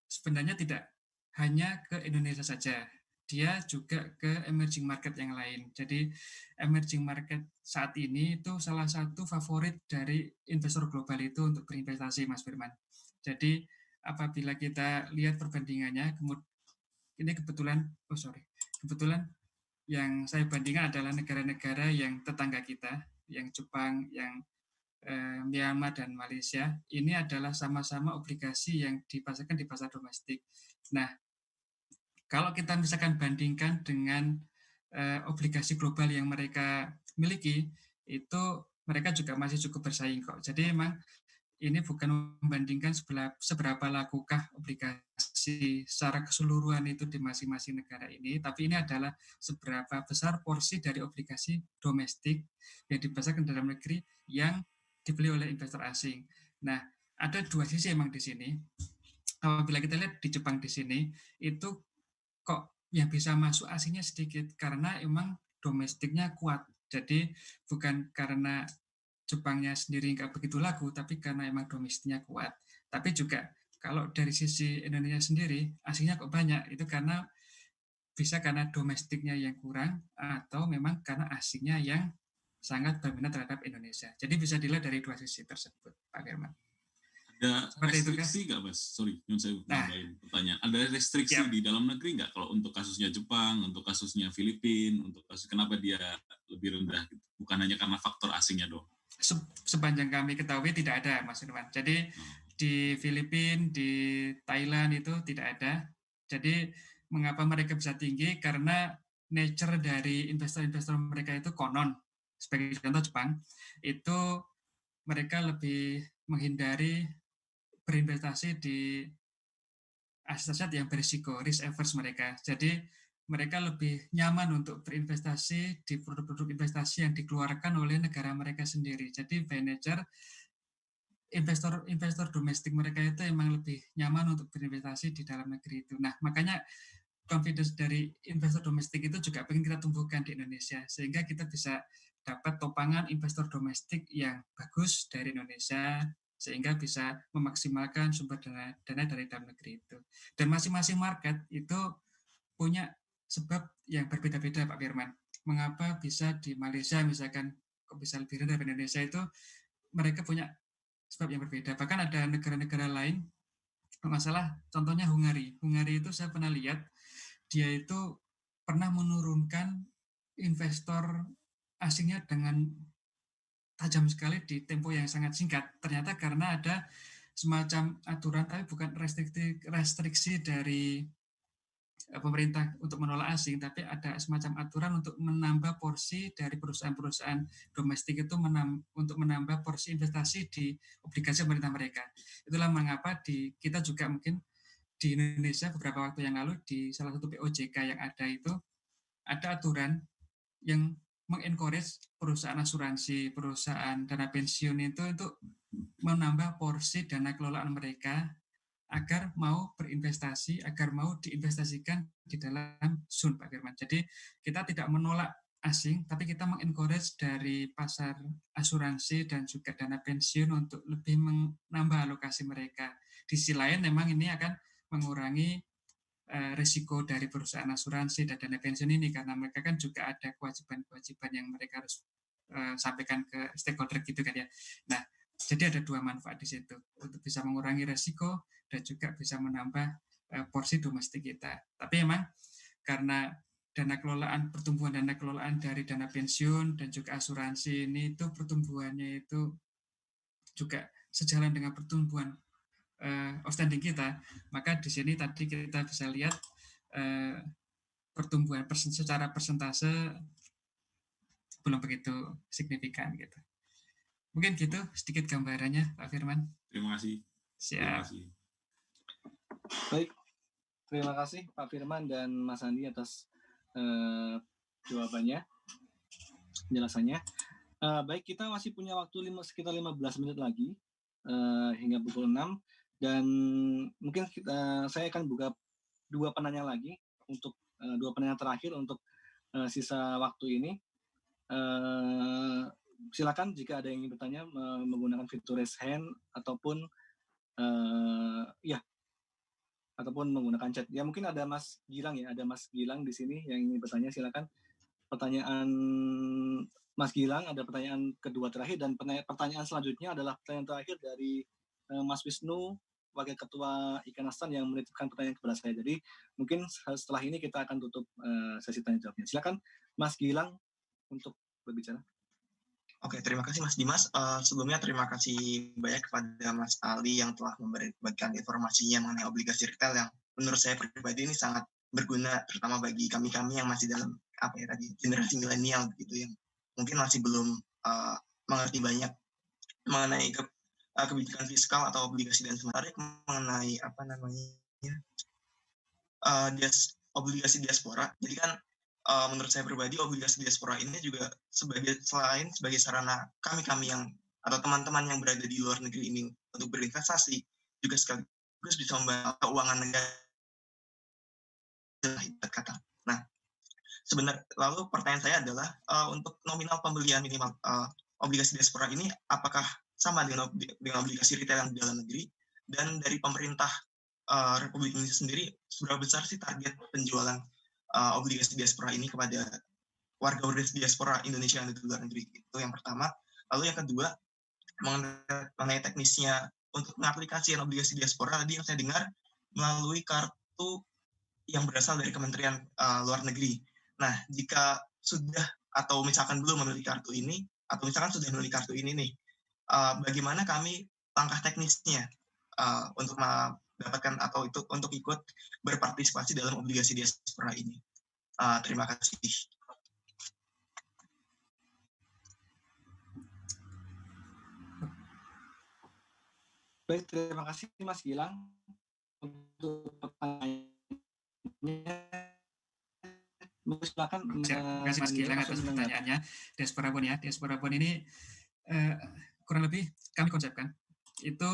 sebenarnya tidak hanya ke Indonesia saja. Dia juga ke emerging market yang lain. Jadi emerging market saat ini itu salah satu favorit dari investor global itu untuk berinvestasi, Mas Firman. Jadi apabila kita lihat perbandingannya, ini kebetulan yang saya bandingkan adalah negara-negara yang tetangga kita, yang Jepang, yang Myanmar dan Malaysia. Ini adalah sama-sama obligasi yang dipasarkan di pasar domestik. Nah, kalau kita misalkan bandingkan dengan obligasi global yang mereka miliki, itu mereka juga masih cukup bersaing kok. Jadi memang ini bukan membandingkan seberapa lakukah obligasi secara keseluruhan itu di masing-masing negara ini, tapi ini adalah seberapa besar porsi dari obligasi domestik yang dipasarkan dalam negeri yang dibeli oleh investor asing. Nah, ada dua sisi emang di sini. Apabila kita lihat di Jepang di sini, itu kok yang bisa masuk asingnya sedikit, karena emang domestiknya kuat. Jadi bukan karena Jepangnya sendiri nggak begitu laku, tapi karena emang domestiknya kuat. Tapi juga kalau dari sisi Indonesia sendiri, asingnya kok banyak, itu karena domestiknya yang kurang, atau memang karena asingnya yang sangat berminat terhadap Indonesia. Jadi bisa dilihat dari dua sisi tersebut, Pak Firman. Ada restriksi nggak, Mas? Sorry, saya nambahin pertanyaan. Ada restriksi di dalam negeri nggak? Kalau untuk kasusnya Jepang, untuk kasusnya Filipina, untuk kasus kenapa dia lebih rendah? Gitu? Bukan hanya karena faktor asingnya doang. Sepanjang kami ketahui tidak ada, Mas Firman. Jadi di Filipina, di Thailand itu tidak ada. Jadi mengapa mereka bisa tinggi? Karena nature dari investor-investor mereka itu konon. Sebagai contoh Jepang, itu mereka lebih menghindari berinvestasi di aset-aset yang berisiko, risk averse mereka. Jadi mereka lebih nyaman untuk berinvestasi di produk-produk investasi yang dikeluarkan oleh negara mereka sendiri. Jadi by nature, investor domestik mereka itu emang lebih nyaman untuk berinvestasi di dalam negeri itu. Nah, makanya confidence dari investor domestik itu juga pengen kita tumbuhkan di Indonesia, sehingga kita bisa dapat topangan investor domestik yang bagus dari Indonesia, sehingga bisa memaksimalkan sumber dana dari dalam negeri itu. Dan masing-masing market itu punya sebab yang berbeda-beda, Pak Firman. Mengapa bisa di Malaysia misalkan kok bisa lebih rendah dari Indonesia, itu mereka punya sebab yang berbeda. Bahkan ada negara-negara lain, masalah contohnya Hungari. Hungari itu saya pernah lihat, dia itu pernah menurunkan investor asingnya dengan tajam sekali di tempo yang sangat singkat. Ternyata karena ada semacam aturan, tapi bukan restriksi dari pemerintah untuk menolak asing, tapi ada semacam aturan untuk menambah porsi dari perusahaan-perusahaan domestik itu untuk menambah porsi investasi di obligasi pemerintah mereka. Itulah mengapa kita juga mungkin di Indonesia beberapa waktu yang lalu di salah satu POJK yang ada itu ada aturan yang mengencourage perusahaan asuransi, perusahaan dana pensiun itu untuk menambah porsi dana kelolaan mereka agar mau berinvestasi, agar mau diinvestasikan di dalam Sun, Pak Firman. Jadi kita tidak menolak asing, tapi kita mengencourage dari pasar asuransi dan juga dana pensiun untuk lebih menambah alokasi mereka. Di sisi lain memang ini akan mengurangi risiko dari perusahaan asuransi dan dana pensiun ini, karena mereka kan juga ada kewajiban-kewajiban yang mereka harus sampaikan ke stakeholder gitu kan ya. Nah, jadi ada dua manfaat di situ, untuk bisa mengurangi risiko dan juga bisa menambah porsi domestik kita. Tapi memang karena pertumbuhan dana kelolaan dari dana pensiun dan juga asuransi ini itu pertumbuhannya itu juga sejalan dengan pertumbuhan outstanding kita, maka di sini tadi kita bisa lihat pertumbuhan secara persentase belum begitu signifikan gitu. Mungkin gitu sedikit gambarannya, Pak Firman. Terima kasih. Siap. Terima kasih. Baik, terima kasih Pak Firman dan Mas Andi atas jawabannya, penjelasannya. Baik, kita masih punya waktu sekitar 15 menit lagi hingga pukul 6. Dan mungkin saya akan buka dua penanya lagi untuk dua penanya terakhir untuk sisa waktu ini. Silakan jika ada yang ingin bertanya menggunakan fitur raise hand ataupun ataupun menggunakan chat. Ya mungkin ada Mas Gilang ya, ada Mas Gilang di sini yang ingin bertanya. Silakan. Pertanyaan Mas Gilang, ada pertanyaan kedua terakhir, dan pertanyaan selanjutnya adalah pertanyaan terakhir dari Mas Wisnu, Wakil Ketua Ikanastan, yang menitipkan pertanyaan kepada saya. Jadi mungkin setelah ini kita akan tutup sesi tanya jawabnya. Silakan Mas Gilang untuk berbicara. Oke, terima kasih Mas Dimas. Sebelumnya terima kasih banyak kepada Mas Ali yang telah memberikan informasinya mengenai obligasi retail yang menurut saya pribadi ini sangat berguna, terutama bagi kami-kami yang masih dalam generasi milenial begitu, yang mungkin masih belum mengerti banyak mengenai kebijakan fiskal atau obligasi dan sementara mengenai obligasi diaspora. Jadi kan menurut saya pribadi obligasi diaspora ini juga selain sebagai sarana kami yang atau teman-teman yang berada di luar negeri ini untuk berinvestasi, juga sekaligus bisa membantu keuangan negara. Nah, sebenarnya lalu pertanyaan saya adalah untuk nominal pembelian minimal obligasi diaspora ini apakah sama dengan obligasi retail yang di dalam negeri, dan dari pemerintah Republik Indonesia sendiri seberapa besar sih target penjualan obligasi diaspora ini kepada warga diaspora Indonesia yang ada di luar negeri? Itu yang pertama. Lalu yang kedua, mengenai teknisnya untuk mengaplikasikan obligasi diaspora, tadi yang saya dengar melalui kartu yang berasal dari Kementerian Luar Negeri. Nah, jika sudah atau misalkan belum memiliki kartu ini, atau misalkan sudah memiliki kartu ini nih, bagaimana kami langkah teknisnya untuk mendapatkan atau itu untuk ikut berpartisipasi dalam obligasi diaspora ini? Terima kasih. Baik, terima kasih Mas Gilang untuk pertanyaannya. Silakan. Terima kasih Mas Gilang atas pertanyaannya. Diaspora Bond ya. Diaspora Bond ini kurang lebih kami konsepkan itu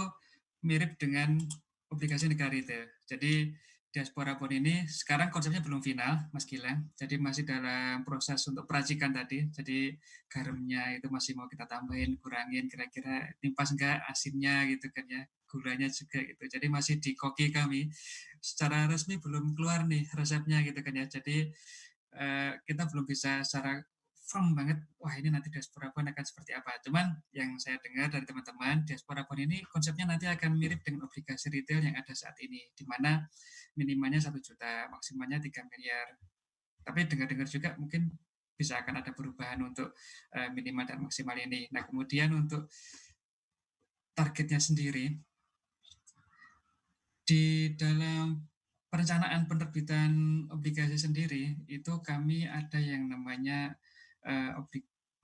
mirip dengan obligasi negara retail. Jadi Diaspora Bond ini sekarang konsepnya belum final, Mas Gilang. Jadi masih dalam proses untuk peracikan tadi. Jadi garamnya itu masih mau kita tambahin, kurangin, kira-kira timpas enggak asinnya gitu kan ya. Gulanya juga gitu. Jadi masih di koki kami. Secara resmi belum keluar nih resepnya gitu kan ya. Jadi kita belum bisa secara firm banget, wah ini nanti diaspora bond akan seperti apa. Cuman yang saya dengar dari teman-teman, diaspora bond ini konsepnya nanti akan mirip dengan obligasi retail yang ada saat ini, di mana minimalnya 1 juta, maksimalnya 3 miliar. Tapi dengar-dengar juga mungkin bisa akan ada perubahan untuk minimal dan maksimal ini. Nah, kemudian untuk targetnya sendiri, di dalam perencanaan penerbitan obligasi sendiri, itu kami ada yang namanya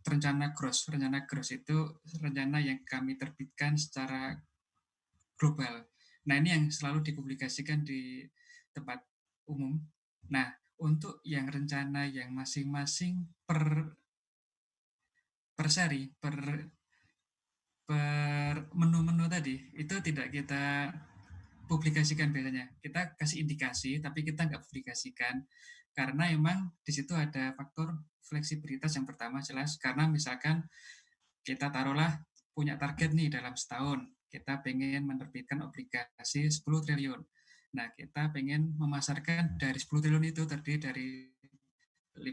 rencana gross. Rencana gross itu rencana yang kami terbitkan secara global. Nah, ini yang selalu dipublikasikan di tempat umum. Nah, untuk yang rencana yang masing-masing per seri, per menu-menu tadi, itu tidak kita publikasikan biasanya. Kita kasih indikasi, tapi kita nggak publikasikan. Karena emang di situ ada faktor fleksibilitas yang pertama jelas. Karena misalkan kita taruhlah punya target nih dalam setahun, kita pengen menerbitkan obligasi 10 triliun. Nah, kita pengen memasarkan dari 10 triliun itu terdiri dari 2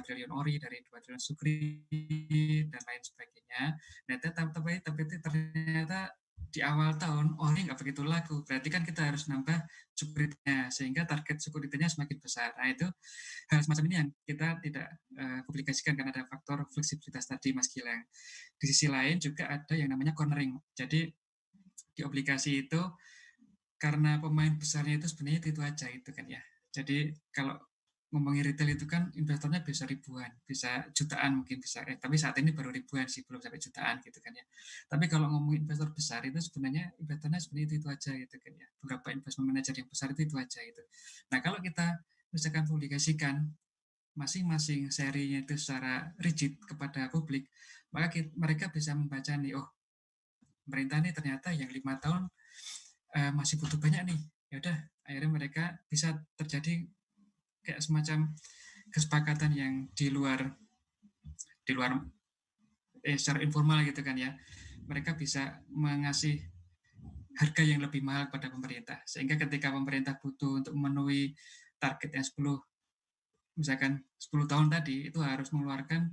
triliun ori, dari 2 triliun sukri, dan lain sebagainya. Nah, tapi ternyata di awal tahun ori nggak begitu laku. Berarti kan kita harus nambah sukritnya, sehingga target sukritnya semakin besar. Nah, itu hal semacam ini yang kita tidak publikasikan karena ada faktor fleksibilitas tadi, Mas Gilang. Di sisi lain juga ada yang namanya cornering. Jadi di obligasi itu karena pemain besarnya itu sebenarnya itu aja itu kan ya. Jadi kalau ngomongin retail itu kan investornya bisa ribuan, bisa jutaan mungkin bisa. Tapi saat ini baru ribuan sih, belum sampai jutaan gitu kan ya. Tapi kalau ngomongin investor besar itu sebenarnya investornya sebenarnya itu aja gitu kan ya. Beberapa investment manager yang besar itu aja gitu. Nah, kalau kita misalkan publikasikan masing-masing serinya itu secara rigid kepada publik, maka mereka bisa membaca nih, oh pemerintah nih ternyata yang 5 tahun masih butuh banyak nih. Ya udah, akhirnya mereka bisa terjadi kayak semacam kesepakatan yang di luar secara informal gitu kan ya. Mereka bisa mengasih harga yang lebih mahal pada pemerintah. Sehingga ketika pemerintah butuh untuk memenuhi target yang 10 tahun tadi, itu harus mengeluarkan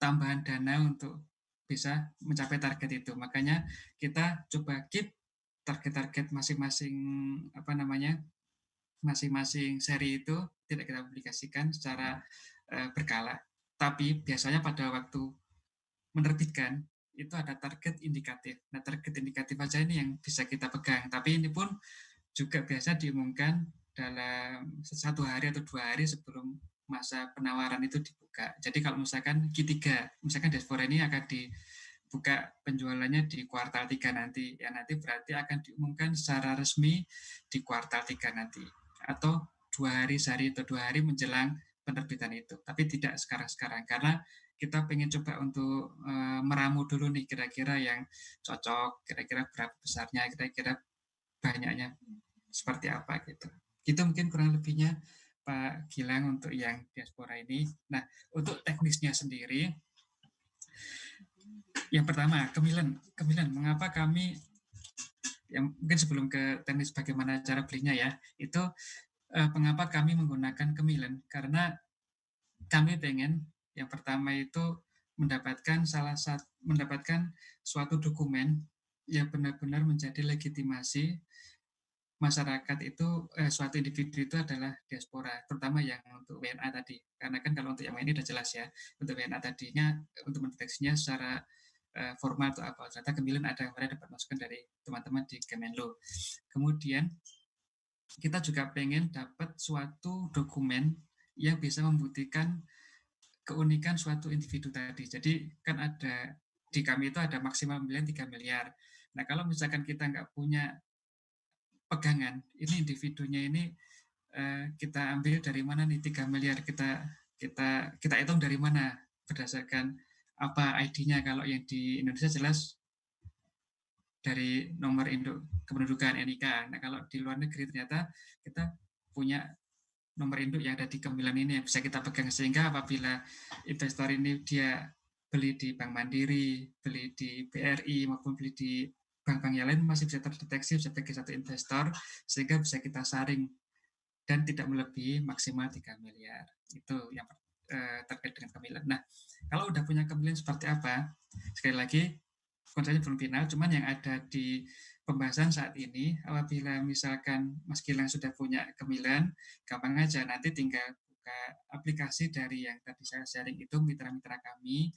tambahan dana untuk bisa mencapai target itu. Makanya kita coba keep target-target masing-masing seri itu tidak kita publikasikan secara berkala. Tapi biasanya pada waktu menerbitkan itu ada target indikatif. Nah, target indikatif aja ini yang bisa kita pegang. Tapi ini pun juga biasa diumumkan dalam 1 hari atau 2 hari sebelum masa penawaran itu dibuka. Jadi kalau misalkan Q3, misalkan diaspora ini akan dibuka penjualannya di kuartal 3 nanti, ya nanti berarti akan diumumkan secara resmi di kuartal 3 nanti. Atau 2 hari, sehari atau 2 hari menjelang penerbitan itu. Tapi tidak sekarang-sekarang, karena kita pengen coba untuk meramu dulu nih kira-kira yang cocok, kira-kira berapa besarnya, kira-kira banyaknya seperti apa gitu. Itu mungkin kurang lebihnya Pak Gilang untuk yang diaspora ini. Nah, untuk teknisnya sendiri, yang pertama, Kemilen, mengapa kami, yang mungkin sebelum ke teknis bagaimana cara belinya ya, itu mengapa kami menggunakan Kemilen, karena kami pengen yang pertama itu mendapatkan suatu dokumen yang benar-benar menjadi legitimasi masyarakat itu, suatu individu itu adalah diaspora, terutama yang untuk WNA tadi. Karena kan kalau untuk yang WNI sudah jelas ya, untuk WNA tadinya, untuk mendeteksinya secara formal atau apa. Ternyata Kemilen ada yang dapat masukan dari teman-teman di Kemenlu. Kemudian kita juga pengen dapat suatu dokumen yang bisa membuktikan keunikan suatu individu tadi. Jadi kan ada, di kami itu ada maksimal pembelian 3 miliar. Nah, kalau misalkan kita nggak punya pegangan, ini individunya ini kita ambil dari mana nih 3 miliar, kita hitung dari mana, berdasarkan apa ID-nya. Kalau yang di Indonesia jelas dari nomor induk kependudukan NIK. Nah, kalau di luar negeri ternyata kita punya nomor induk yang ada di Kemilen ini yang bisa kita pegang, sehingga apabila investor ini dia beli di Bank Mandiri, beli di BRI maupun beli di bank-bank yang lain masih bisa terdeteksi sebagai satu investor, sehingga bisa kita saring dan tidak melebihi maksimal 3 miliar. Itu yang terkait dengan kemilan. Nah, kalau udah punya kemilan seperti apa, sekali lagi konsepnya belum final, cuman yang ada di pembahasan saat ini, apabila misalkan Mas Gilang sudah punya kemilan, gampang aja, nanti tinggal buka aplikasi dari yang tadi saya sharing itu, mitra-mitra kami,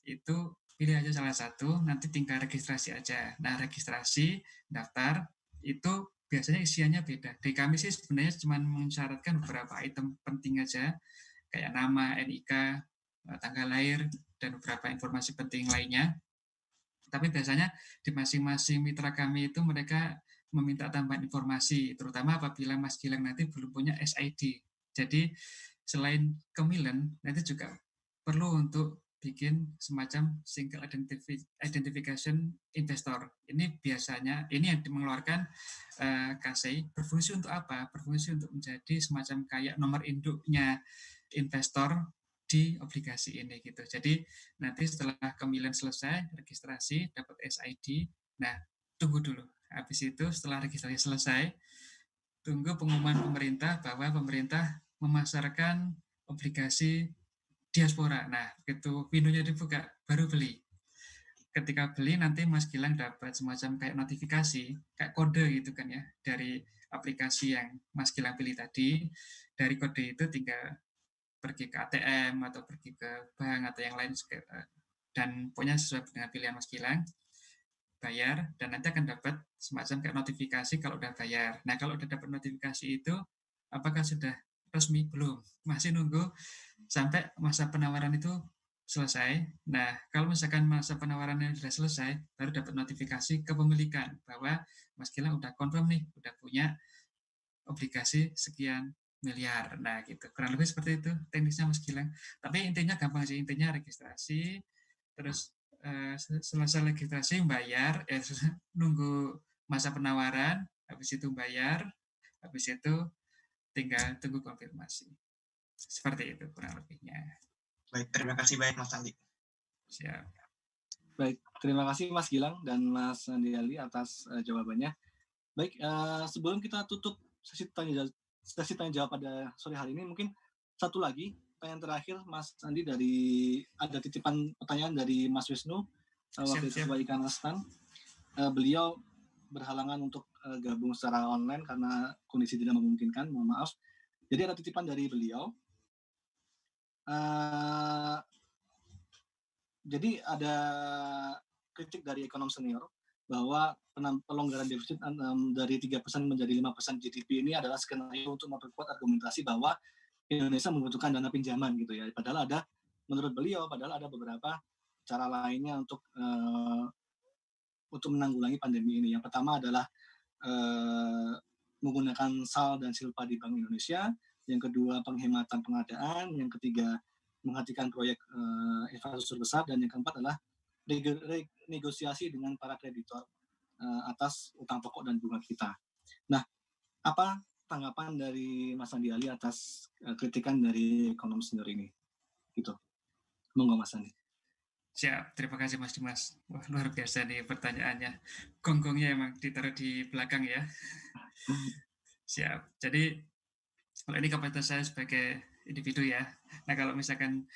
itu pilih aja salah satu, nanti tinggal registrasi aja. Nah, registrasi, daftar, itu biasanya isiannya beda. Di kami sih sebenarnya cuma mensyaratkan beberapa item penting aja, kayak nama, NIK, tanggal lahir, dan beberapa informasi penting lainnya. Tapi biasanya di masing-masing mitra kami itu mereka meminta tambahan informasi, terutama apabila Mas Gilang nanti belum punya SID. Jadi selain kemilan, nanti juga perlu untuk bikin semacam single identification investor. Ini biasanya, ini yang mengeluarkan KSEI, berfungsi untuk apa? Berfungsi untuk menjadi semacam kayak nomor induknya investor di aplikasi ini gitu. Jadi nanti setelah kemilan selesai, registrasi, dapat SID, nah tunggu dulu. Habis itu setelah registrasi selesai, tunggu pengumuman pemerintah bahwa pemerintah memasarkan obligasi diaspora. Nah, begitu pintunya dibuka, baru beli. Ketika beli nanti Mas Gilang dapat semacam kayak notifikasi, kayak kode gitu kan ya, dari aplikasi yang Mas Gilang pilih tadi. Dari kode itu tinggal pergi ke ATM atau pergi ke bank atau yang lain, dan pokoknya sesuai dengan pilihan Mas Gilang, bayar, dan nanti akan dapat semacam kayak notifikasi kalau udah bayar. Nah, kalau udah dapat notifikasi itu, apakah sudah resmi? Belum, masih nunggu sampai masa penawaran itu selesai. Nah, kalau misalkan masa penawarannya sudah selesai, baru dapat notifikasi kepemilikan bahwa Mas Gilang udah confirm nih, udah punya obligasi sekian miliar. Nah, gitu. Kurang lebih seperti itu teknisnya Mas Gilang. Tapi intinya gampang sih, intinya registrasi, terus selesai registrasi bayar, nunggu masa penawaran, habis itu bayar, habis itu tinggal tunggu konfirmasi. Seperti itu kurang lebihnya. Baik, terima kasih banyak Mas Andi. Siap. Baik, terima kasih Mas Gilang dan Mas Andi Ali atas jawabannya. Baik, sebelum kita tutup sesi tanya jawab pada sore hari ini, mungkin satu lagi pertanyaan terakhir Mas Andi, dari ada titipan pertanyaan dari Mas Wisnu, Wakil Ketua Ikan Astan. Beliau berhalangan untuk gabung secara online karena kondisi tidak memungkinkan, mohon maaf. Jadi ada titipan dari beliau. Jadi ada kritik dari ekonom senior bahwa pelonggaran defisit dari 3% menjadi 5% GDP ini adalah skenario untuk memperkuat argumentasi bahwa Indonesia membutuhkan dana pinjaman gitu ya. Padahal ada, menurut beliau, ada beberapa cara lainnya untuk menanggulangi pandemi ini. Yang pertama adalah menggunakan SAL dan Silpa di Bank Indonesia. Yang kedua, penghematan pengadaan. Yang ketiga, menghentikan proyek infrastruktur besar. Dan yang keempat adalah negosiasi dengan para kreditor atas utang pokok dan bunga kita. Nah, apa tanggapan dari Mas Andi Ali atas kritikan dari ekonom senior ini? Gitu. Monggo Mas Andi. Siap, terima kasih Mas Dimas. Wah, luar biasa nih pertanyaannya. Gonggongnya emang ditaruh di belakang ya. Siap. Jadi, kalau ini kapasitas saya sebagai individu ya. Nah, kalau misalkan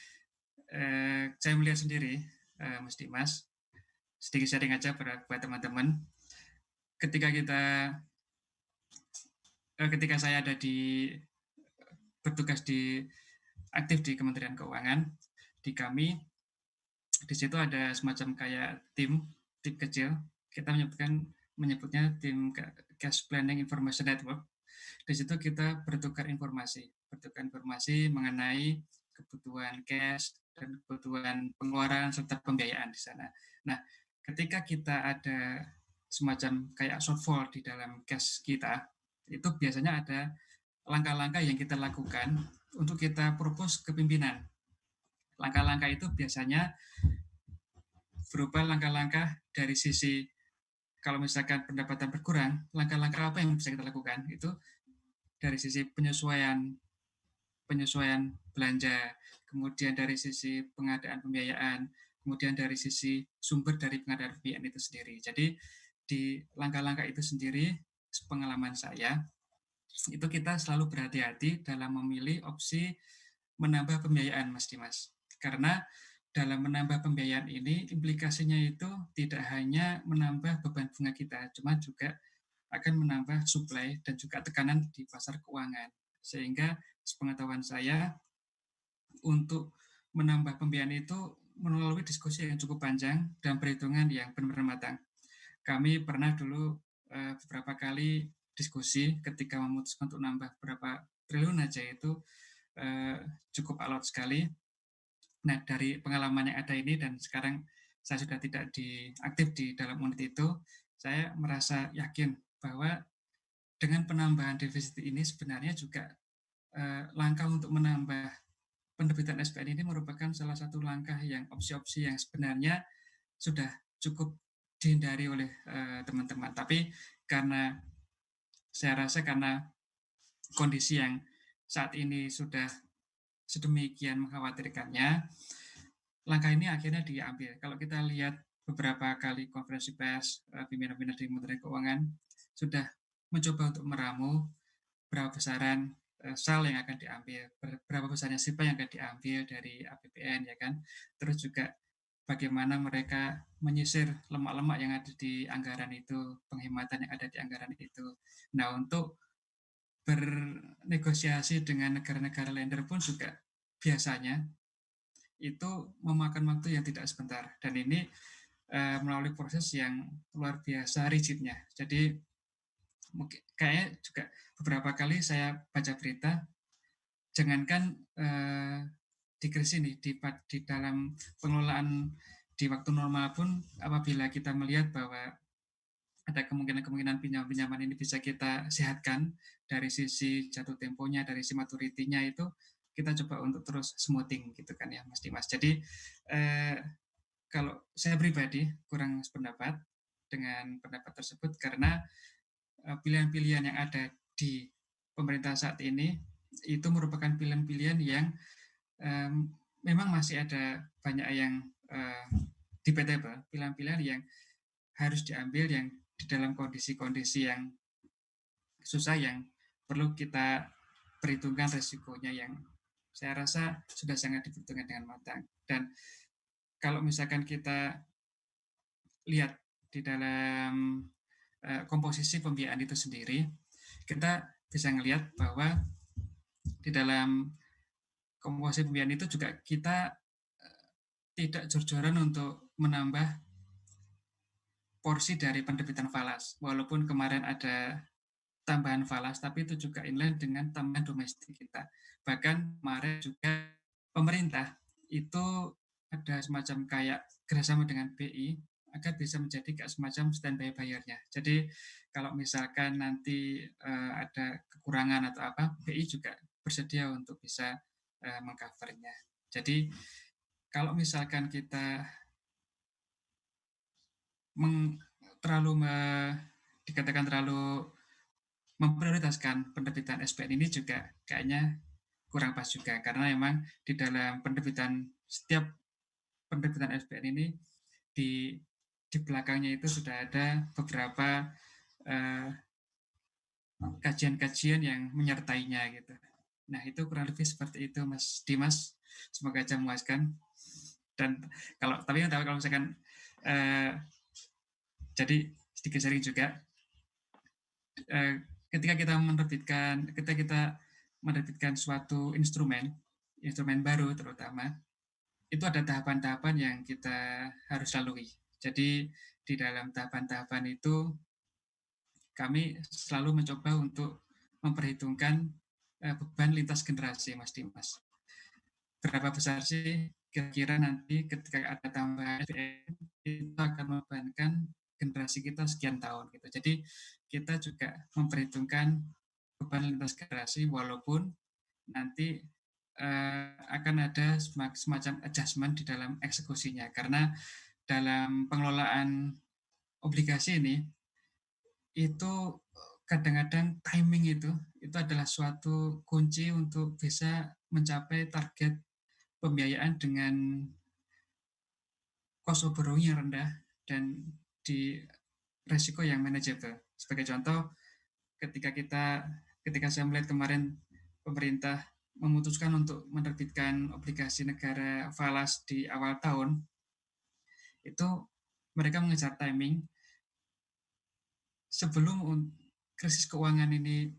saya melihat sendiri, Mas Dimas, sedikit sharing aja buat teman-teman. Ketika saya ada bertugas aktif di Kementerian Keuangan, di kami di situ ada semacam kayak tim kecil. Kita menyebutnya tim Cash Planning Information Network. Di situ kita bertukar informasi mengenai kebutuhan cash dan kebutuhan pengeluaran serta pembiayaan di sana. Nah, ketika kita ada semacam kayak shortfall di dalam cash kita, itu biasanya ada langkah-langkah yang kita lakukan untuk kita propose ke pimpinan. Langkah-langkah itu biasanya berupa langkah-langkah dari sisi, kalau misalkan pendapatan berkurang, langkah-langkah apa yang bisa kita lakukan? Itu dari sisi penyesuaian belanja, kemudian dari sisi pengadaan pembiayaan, kemudian dari sisi sumber dari pengadaan pembiayaan itu sendiri. Jadi di langkah-langkah itu sendiri, pengalaman saya, itu kita selalu berhati-hati dalam memilih opsi menambah pembiayaan, Mas Dimas. Karena dalam menambah pembiayaan ini, implikasinya itu tidak hanya menambah beban bunga kita, cuma juga akan menambah suplai dan juga tekanan di pasar keuangan. Sehingga sepengetahuan saya, untuk menambah pembiayaan itu melalui diskusi yang cukup panjang dan perhitungan yang benar-benar matang. Kami pernah dulu beberapa kali diskusi ketika memutuskan untuk nambah berapa triliun aja itu cukup alot sekali. Nah, dari pengalaman yang ada ini dan sekarang saya sudah tidak aktif di dalam unit itu, saya merasa yakin bahwa dengan penambahan defisit ini sebenarnya juga langkah untuk menambah penerbitan SPN ini merupakan salah satu langkah yang opsi-opsi yang sebenarnya sudah cukup dihindari oleh teman-teman. Tapi karena saya rasa karena kondisi yang saat ini sudah sedemikian mengkhawatirkannya, langkah ini akhirnya diambil. Kalau kita lihat beberapa kali konferensi pers pimpinan-pimpinan di Kementerian Keuangan sudah mencoba untuk meramu berapa besaran sal yang akan diambil, berapa besarnya SIPA yang akan diambil dari APBN, ya kan. Terus juga bagaimana mereka menyisir lemak-lemak yang ada di anggaran itu, penghematan yang ada di anggaran itu. Nah, untuk bernegosiasi dengan negara-negara lender pun juga biasanya itu memakan waktu yang tidak sebentar, dan ini melalui proses yang luar biasa rigidnya. Jadi kayak juga beberapa kali saya baca berita, jangankan di krisis ini, di dalam pengelolaan di waktu normal pun, apabila kita melihat bahwa ada kemungkinan pinjaman-pinjaman ini bisa kita sehatkan dari sisi jatuh temponya, dari sisi maturity-nya, itu kita coba untuk terus smoothing gitu kan ya, Mas Dimas. Jadi kalau saya pribadi kurang sependapat dengan pendapat tersebut, karena pilihan-pilihan yang ada di pemerintah saat ini itu merupakan pilihan-pilihan yang memang masih ada banyak yang debatable, pilihan-pilihan yang harus diambil yang di dalam kondisi-kondisi yang susah, yang perlu kita perhitungkan resikonya, yang saya rasa sudah sangat diperhitungkan dengan matang. Dan kalau misalkan kita lihat di dalam komposisi pembiayaan itu sendiri, kita bisa melihat bahwa di dalam komposisi pembiayaan itu juga kita tidak jor-joran untuk menambah porsi dari penerbitan falas. Walaupun kemarin ada tambahan falas, tapi itu juga inline dengan tambahan domestik kita. Bahkan kemarin juga pemerintah itu ada semacam kayak kerjasama dengan BI agar bisa menjadi kayak semacam standby bayarnya. Jadi kalau misalkan nanti ada kekurangan atau apa, BI juga bersedia untuk bisa mengcovernya. Jadi kalau misalkan kita dikatakan terlalu memprioritaskan penerbitan SPN ini, juga kayaknya kurang pas juga, karena memang di dalam setiap penerbitan SPN ini di belakangnya itu sudah ada beberapa kajian-kajian yang menyertainya gitu. Nah, itu kurang lebih seperti itu, Mas Dimas. Semoga aja memuaskan. Dan kalau misalkan jadi sedikit sharing juga, ketika kita menerbitkan suatu instrumen baru terutama, itu ada tahapan-tahapan yang kita harus lalui. Jadi di dalam tahapan-tahapan itu kami selalu mencoba untuk memperhitungkan beban lintas generasi, Mas Dimas. Berapa besar sih kira-kira nanti ketika ada tambahan SPN itu akan membebankan generasi kita sekian tahun gitu. Jadi kita juga memperhitungkan beban lintas generasi, walaupun nanti akan ada semacam adjustment di dalam eksekusinya, karena dalam pengelolaan obligasi ini itu kadang-kadang timing itu adalah suatu kunci untuk bisa mencapai target pembiayaan dengan cost of borrowing yang rendah dan di resiko yang manageable. Sebagai contoh, ketika saya melihat kemarin pemerintah memutuskan untuk menerbitkan obligasi negara falas di awal tahun, itu mereka mengejar timing sebelum krisis keuangan ini